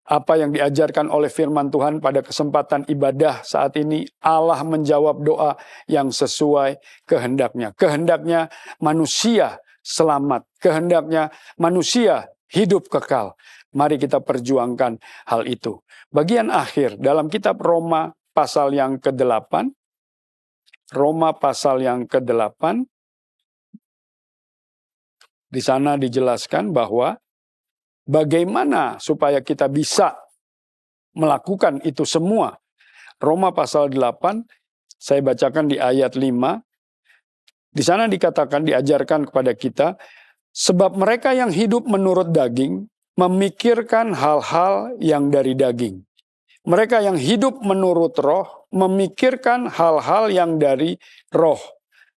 apa yang diajarkan oleh firman Tuhan pada kesempatan ibadah saat ini. Allah menjawab doa yang sesuai kehendaknya. Kehendaknya manusia selamat. Kehendaknya manusia hidup kekal. Mari kita perjuangkan hal itu. Bagian akhir dalam kitab Roma pasal yang ke-8. Roma pasal yang ke-8. Di sana dijelaskan bahwa bagaimana supaya kita bisa melakukan itu semua. Roma pasal 8, saya bacakan di ayat 5. Di sana dikatakan, diajarkan kepada kita, Sebab mereka yang hidup menurut daging memikirkan hal-hal yang dari daging. Mereka yang hidup menurut roh memikirkan hal-hal yang dari roh.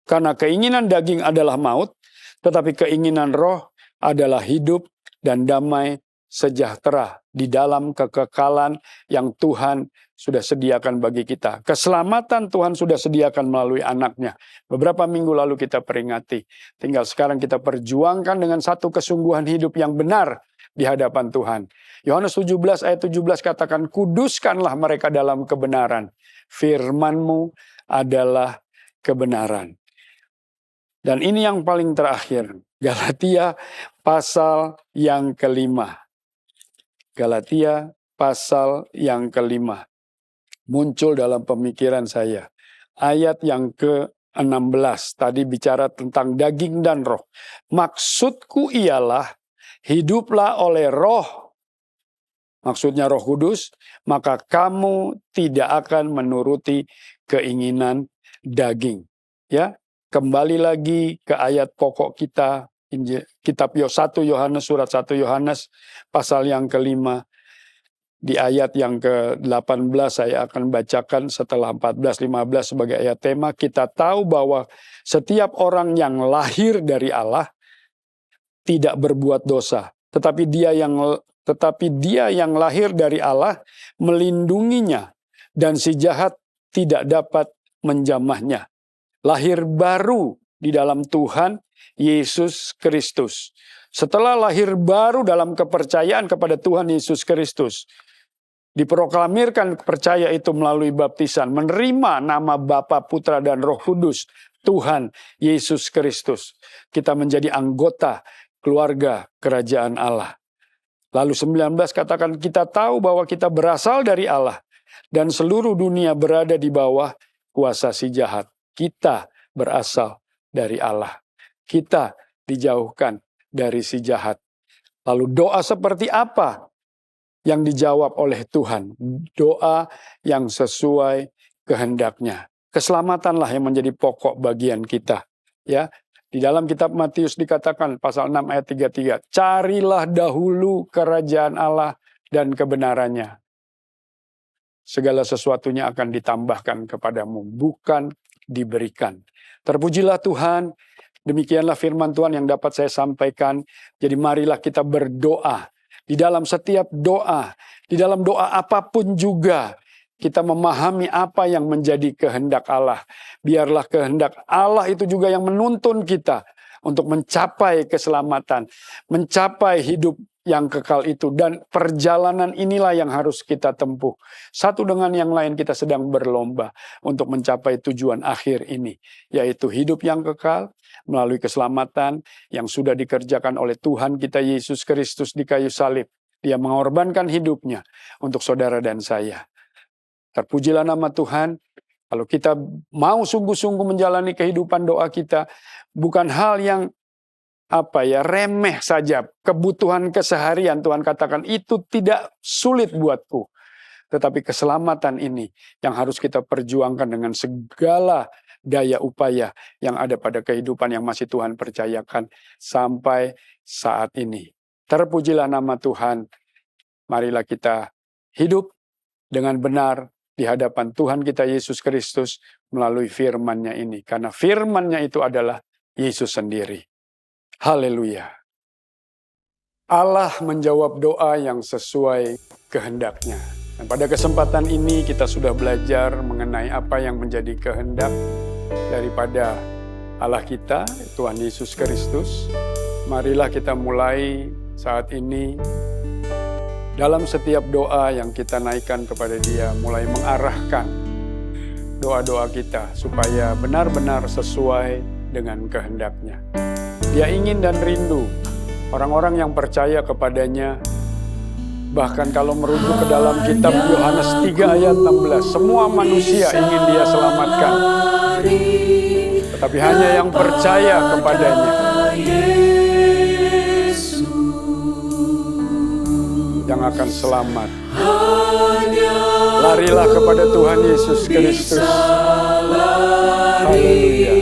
Karena keinginan daging adalah maut, tetapi keinginan roh adalah hidup dan damai sejahtera di dalam kekekalan yang Tuhan sudah sediakan bagi kita. Keselamatan Tuhan sudah sediakan melalui anaknya. Beberapa minggu lalu kita peringati. Tinggal sekarang kita perjuangkan dengan satu kesungguhan hidup yang benar di hadapan Tuhan. Yohanes 17 ayat 17 katakan, kuduskanlah mereka dalam kebenaran. Firman-Mu adalah kebenaran. Dan ini yang paling terakhir. Galatia pasal yang kelima. Galatia pasal yang kelima. Muncul dalam pemikiran saya. Ayat yang ke-16. Tadi bicara tentang daging dan roh. Maksudku ialah, hiduplah oleh roh. Maksudnya Roh Kudus. Maka kamu tidak akan menuruti keinginan daging. Ya, kembali lagi ke ayat pokok kita. Kitab 1 Yohanes, surat 1 Yohanes pasal yang kelima. Di ayat yang ke-18 saya akan bacakan setelah 14-15 sebagai ayat tema. Kita tahu bahwa setiap orang yang lahir dari Allah tidak berbuat dosa. Tetapi dia yang lahir dari Allah melindunginya. Dan si jahat tidak dapat menjamahnya. Lahir baru di dalam Tuhan Yesus Kristus. Setelah lahir baru dalam kepercayaan kepada Tuhan Yesus Kristus, diproklamirkan percaya itu melalui baptisan, menerima nama Bapa, Putra, dan Roh Kudus, Tuhan Yesus Kristus. Kita menjadi anggota keluarga kerajaan Allah. Lalu 19 katakan, kita tahu bahwa kita berasal dari Allah, dan seluruh dunia berada di bawah kuasa si jahat. Kita berasal dari Allah. Kita dijauhkan dari si jahat. Lalu doa seperti apa yang dijawab oleh Tuhan? Doa yang sesuai kehendaknya. Keselamatanlah yang menjadi pokok bagian kita. Ya, di dalam kitab Matius dikatakan pasal 6 ayat 33, carilah dahulu kerajaan Allah dan kebenarannya. Segala sesuatunya akan ditambahkan kepadamu, bukan diberikan. Terpujilah Tuhan. Demikianlah firman Tuhan yang dapat saya sampaikan. Jadi marilah kita berdoa. Di dalam setiap doa, di dalam doa apapun juga, kita memahami apa yang menjadi kehendak Allah. Biarlah kehendak Allah itu juga yang menuntun kita untuk mencapai keselamatan, mencapai hidup yang kekal itu. Dan perjalanan inilah yang harus kita tempuh. Satu dengan yang lain kita sedang berlomba untuk mencapai tujuan akhir ini, yaitu hidup yang kekal melalui keselamatan yang sudah dikerjakan oleh Tuhan kita Yesus Kristus di kayu salib. Dia mengorbankan hidupnya untuk saudara dan saya. Terpujilah nama Tuhan. Kalau kita mau sungguh-sungguh menjalani kehidupan doa kita, bukan hal yang remeh saja, kebutuhan keseharian. Tuhan katakan itu tidak sulit buatku. Tetapi keselamatan ini yang harus kita perjuangkan dengan segala daya upaya yang ada pada kehidupan yang masih Tuhan percayakan sampai saat ini. Terpujilah nama Tuhan. Marilah kita hidup dengan benar di hadapan Tuhan kita Yesus Kristus melalui firman-Nya ini. Karena firman-Nya itu adalah Yesus sendiri. Haleluya. Allah menjawab doa yang sesuai kehendaknya. Dan pada kesempatan ini kita sudah belajar mengenai apa yang menjadi kehendak daripada Allah kita, Tuhan Yesus Kristus. Marilah kita mulai saat ini dalam setiap doa yang kita naikkan kepada Dia, mulai mengarahkan doa-doa kita supaya benar-benar sesuai dengan kehendak-Nya. Dia ingin dan rindu orang-orang yang percaya kepadanya. Bahkan kalau merujuk ke dalam kitab Yohanes 3 ayat 16, semua manusia ingin Dia selamatkan. Tetapi hanya yang percaya kepadanya yang akan selamat. Larilah kepada Tuhan Yesus Kristus. Haleluya.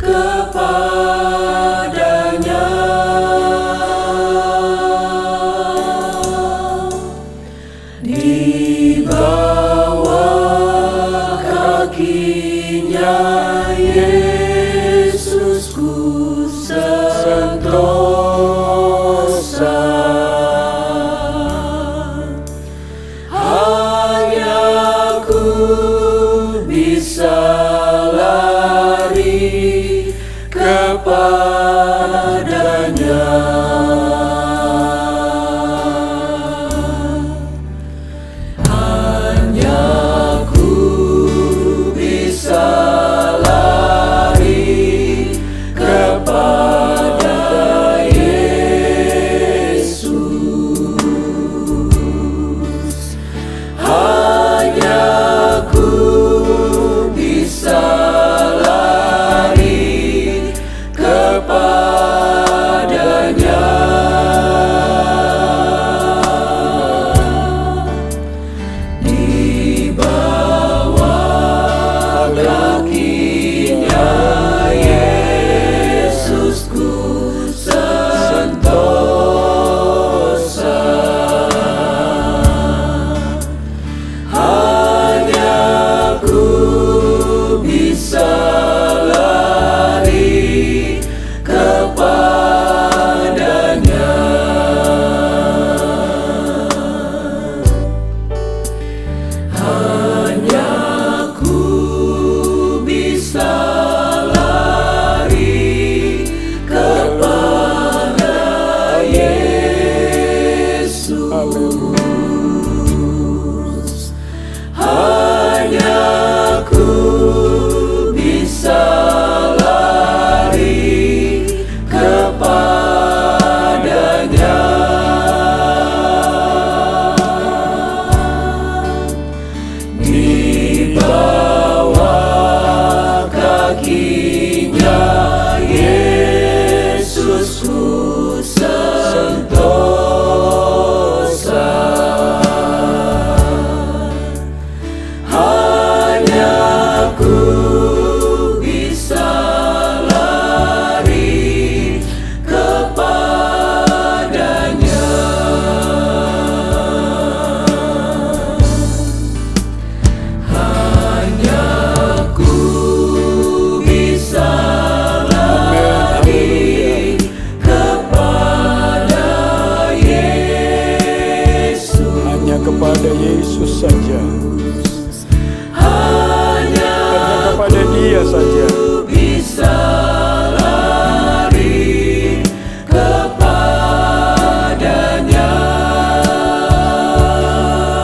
Kepadanya Di bawah kakinya Yesus ku sentosa. Hanya ku bisa lari kepadanya. Kepada Yesus saja, hanya kepada Dia saja bisa lari kepadanya.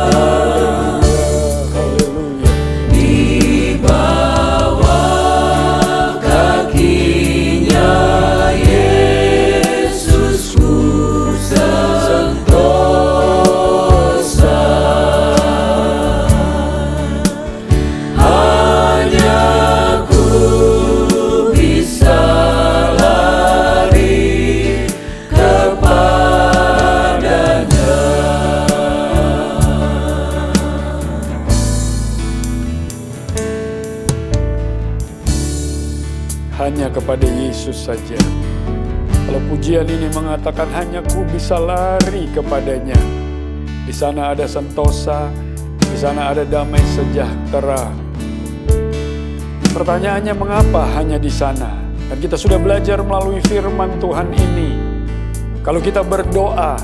Haleluya. Di bawah kakinya Yesus ku hanya kepada Yesus saja. Kalau pujian ini mengatakan hanya ku bisa lari kepadanya, di sana ada sentosa, di sana ada damai sejahtera. Pertanyaannya mengapa hanya di sana? Dan kita sudah belajar melalui firman Tuhan ini. Kalau kita berdoa,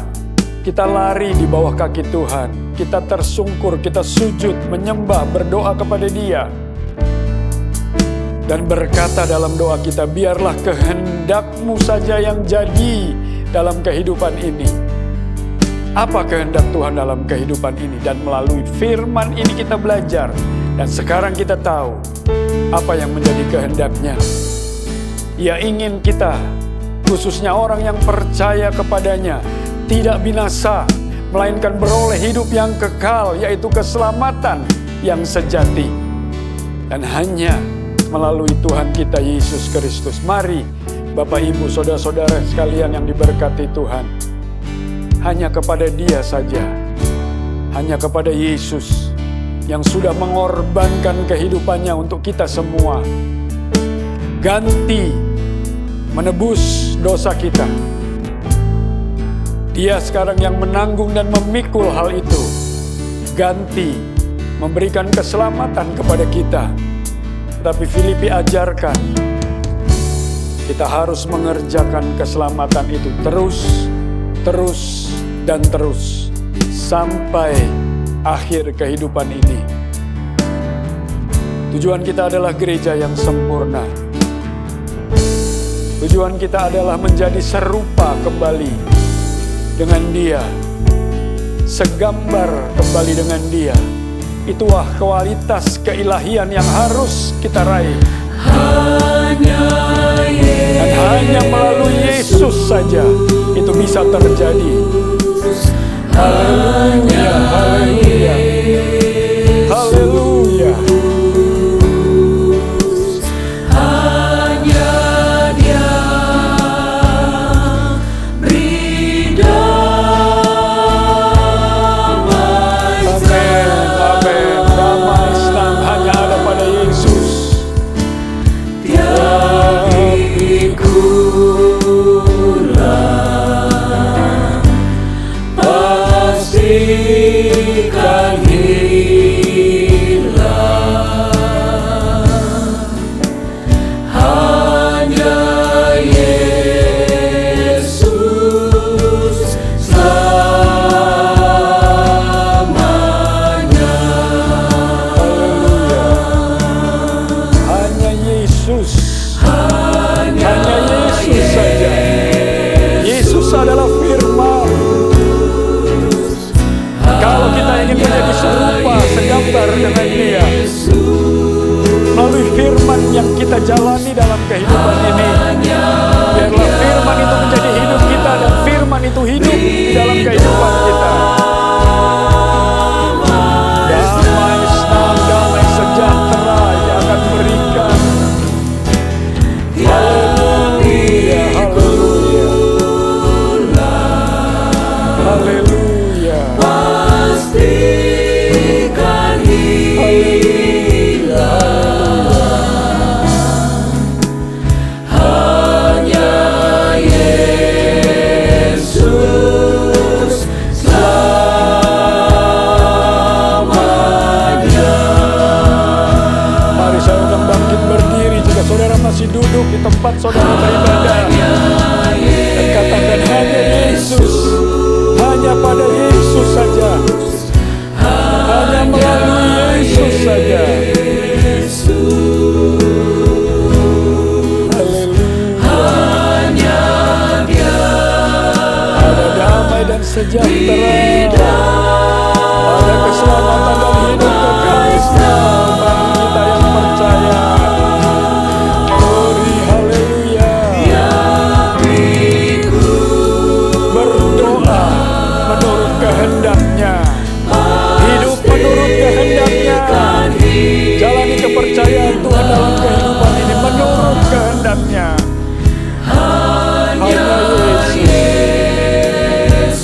kita lari di bawah kaki Tuhan, kita tersungkur, kita sujud, menyembah, berdoa kepada Dia. Dan berkata dalam doa kita, biarlah kehendak-Mu saja yang jadi dalam kehidupan ini. Apa kehendak Tuhan dalam kehidupan ini? Dan melalui firman ini kita belajar. Dan sekarang kita tahu apa yang menjadi kehendak-Nya. Ia ingin kita, khususnya orang yang percaya kepadanya, tidak binasa, melainkan beroleh hidup yang kekal, yaitu keselamatan yang sejati. Dan hanya melalui Tuhan kita Yesus Kristus. Mari Bapak Ibu Saudara-saudara sekalian yang diberkati Tuhan, hanya kepada Dia saja, hanya kepada Yesus yang sudah mengorbankan kehidupannya untuk kita semua, ganti menebus dosa kita. Dia sekarang yang menanggung dan memikul hal itu. ganti, memberikan keselamatan kepada kita. Tapi Filipi ajarkan, kita harus mengerjakan keselamatan itu terus, dan terus. Sampai akhir kehidupan ini. Tujuan kita adalah gereja yang sempurna. Tujuan kita adalah menjadi serupa kembali dengan Dia. Segambar kembali dengan Dia. Itulah kualitas keilahian yang harus kita raih. Dan hanya melalui Yesus saja itu bisa terjadi. Haleluya, haleluya, haleluya. Hanya Dia beri damai. Amin, amin. Damai senang hanya ada pada Yesus. Tiap pikulan pastikan hilang. Hanya Yesus selamanya. Hanya Yesus. Hanya Yesus saja. Yesus adalah firman. Kalau kita ingin menjadi serupa, segambar dengan Dia, melalui firman yang kita jalani dalam kehidupan ini, biarlah firman itu menjadi hidup kita dan firman itu hidup di dalam kehidupan kita. Damai senang, damai sejahtera yang akan berikan. Haleluya, haleluya, haleluya. Pastikan hilang. Hanya Yesus selamanya. Mari saya undang bangkit berdiri jika saudara masih duduk di tempat saudara beribadah. Dan katakan hanya Yesus. Hanya pada Yesus saja. Hanya melalui Yesus saja. Haleluya. Ada damai dan sejahtera. Ada keselamatan dan hidup kekal bagi kita yang percaya. Glory, haleluya. Berdoa menurut kehendak-Nya. Hidup menurut kehendak-Nya. Jalani kepercayaan Tuhan dalam kehidupan ini menurut kehendak-Nya. Hanya Yesus.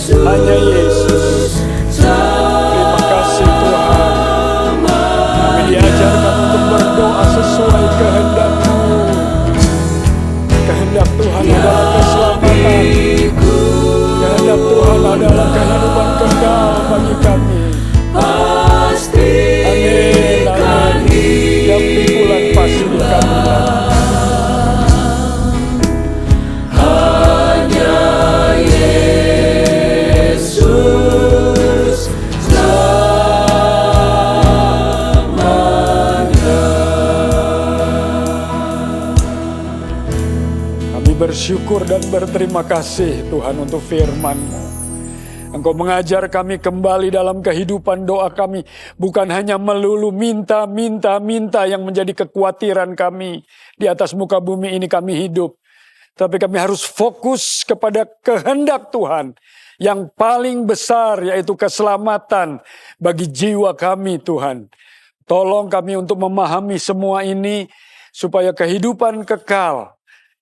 Hanya Yesus. Terima kasih Tuhan. Kami diajarkan untuk berdoa sesuai kehendak-Mu. Kehendak Tuhan adalah keselamatan. Kehendak Tuhan adalah kehidupan kekal bagi kami. Amin, amin. Tiap pikulan pastikan hilang. Hanya Yesus selamanya. Kami bersyukur dan berterima kasih Tuhan untuk firman-Mu. Engkau mengajar kami kembali dalam kehidupan doa kami. Bukan hanya melulu minta yang menjadi kekhawatiran kami. Di atas muka bumi ini kami hidup. Tapi kami harus fokus kepada kehendak Tuhan. Yang paling besar yaitu keselamatan bagi jiwa kami Tuhan. Tolong kami untuk memahami semua ini. Supaya kehidupan kekal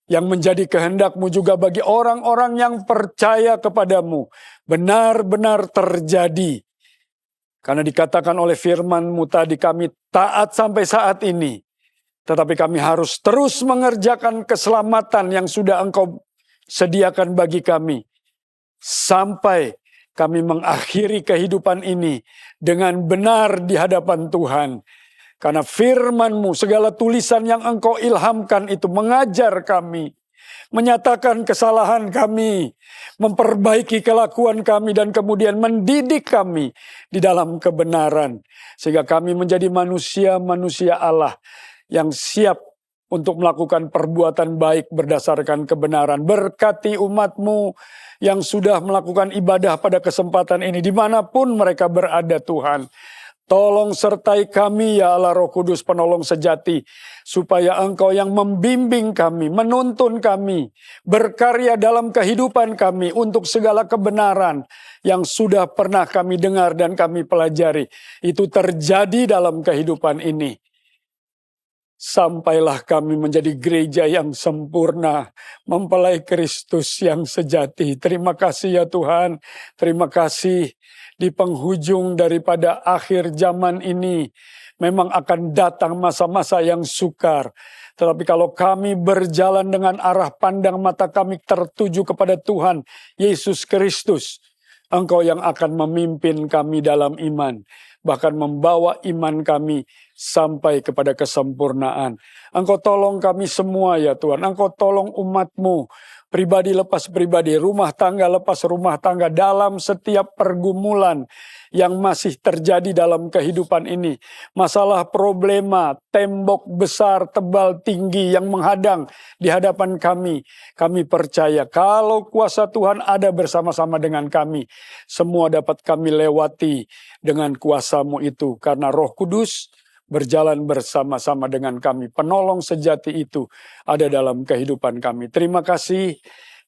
yang menjadi kehendak-Mu juga bagi orang-orang yang percaya kepadamu benar-benar terjadi. Karena dikatakan oleh firman-Mu tadi kami taat sampai saat ini. Tetapi kami harus terus mengerjakan keselamatan yang sudah Engkau sediakan bagi kami. Sampai kami mengakhiri kehidupan ini dengan benar di hadapan Tuhan. Karena firman-Mu, segala tulisan yang Engkau ilhamkan itu mengajar kami, menyatakan kesalahan kami, memperbaiki kelakuan kami, dan kemudian mendidik kami di dalam kebenaran. Sehingga kami menjadi manusia-manusia Allah yang siap untuk melakukan perbuatan baik berdasarkan kebenaran. Berkati umat-Mu yang sudah melakukan ibadah pada kesempatan ini, dimanapun mereka berada Tuhan. Tolong sertai kami ya Allah Roh Kudus penolong sejati, supaya Engkau yang membimbing kami, menuntun kami, berkarya dalam kehidupan kami untuk segala kebenaran yang sudah pernah kami dengar dan kami pelajari. Itu terjadi dalam kehidupan ini. Sampailah kami menjadi gereja yang sempurna, mempelai Kristus yang sejati. Terima kasih ya Tuhan, terima kasih. Di penghujung daripada akhir zaman ini, memang akan datang masa-masa yang sukar. Tetapi kalau kami berjalan dengan arah pandang mata kami tertuju kepada Tuhan Yesus Kristus, Engkau yang akan memimpin kami dalam iman, bahkan membawa iman kami sampai kepada kesempurnaan. Engkau tolong kami semua ya Tuhan, Engkau tolong umat-Mu, pribadi lepas pribadi, rumah tangga lepas rumah tangga, dalam setiap pergumulan yang masih terjadi dalam kehidupan ini. Masalah, problema, tembok besar, tebal, tinggi yang menghadang di hadapan kami. Kami percaya kalau kuasa Tuhan ada bersama-sama dengan kami, semua dapat kami lewati dengan kuasa-Mu itu. Karena Roh Kudus berjalan bersama-sama dengan kami. Penolong sejati itu ada dalam kehidupan kami. Terima kasih,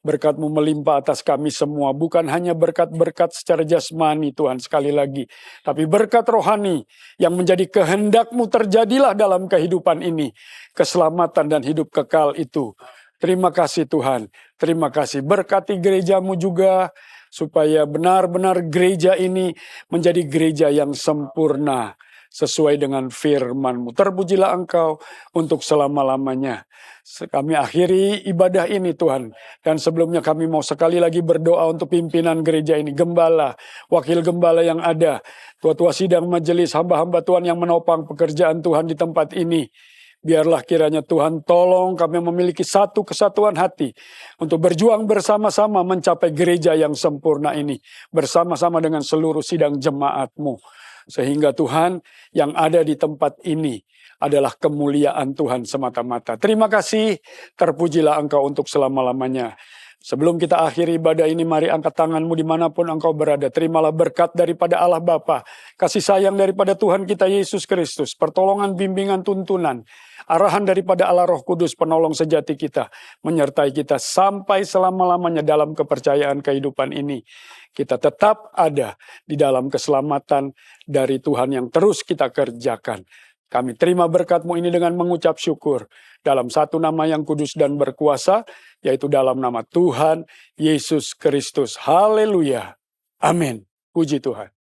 berkat-Mu melimpah atas kami semua. Bukan hanya berkat-berkat secara jasmani Tuhan sekali lagi, tapi berkat rohani yang menjadi kehendak-Mu terjadilah dalam kehidupan ini. Keselamatan dan hidup kekal itu. Terima kasih Tuhan. Terima kasih. Berkati gereja-Mu juga, supaya benar-benar gereja ini menjadi gereja yang sempurna, sesuai dengan firman-Mu. Terpujilah Engkau untuk selama-lamanya. Kami akhiri ibadah ini Tuhan. Dan sebelumnya kami mau sekali lagi berdoa untuk pimpinan gereja ini. Gembala, wakil gembala yang ada, tua-tua sidang majelis, hamba-hamba Tuhan yang menopang pekerjaan Tuhan di tempat ini. Biarlah kiranya Tuhan tolong kami memiliki satu kesatuan hati untuk berjuang bersama-sama mencapai gereja yang sempurna ini. Bersama-sama dengan seluruh sidang jemaat-Mu. Sehingga Tuhan yang ada di tempat ini adalah kemuliaan Tuhan semata-mata. Terima kasih, terpujilah Engkau untuk selama-lamanya. Sebelum kita akhiri ibadah ini, mari angkat tanganmu dimanapun engkau berada. Terimalah berkat daripada Allah Bapa, kasih sayang daripada Tuhan kita Yesus Kristus, pertolongan, bimbingan, tuntunan, arahan daripada Allah Roh Kudus, penolong sejati kita, menyertai kita sampai selama-lamanya dalam kepercayaan kehidupan ini. Kita tetap ada di dalam keselamatan dari Tuhan yang terus kita kerjakan. Kami terima berkat-Mu ini dengan mengucap syukur dalam satu nama yang kudus dan berkuasa, yaitu dalam nama Tuhan Yesus Kristus. Haleluya. Amin. Puji Tuhan.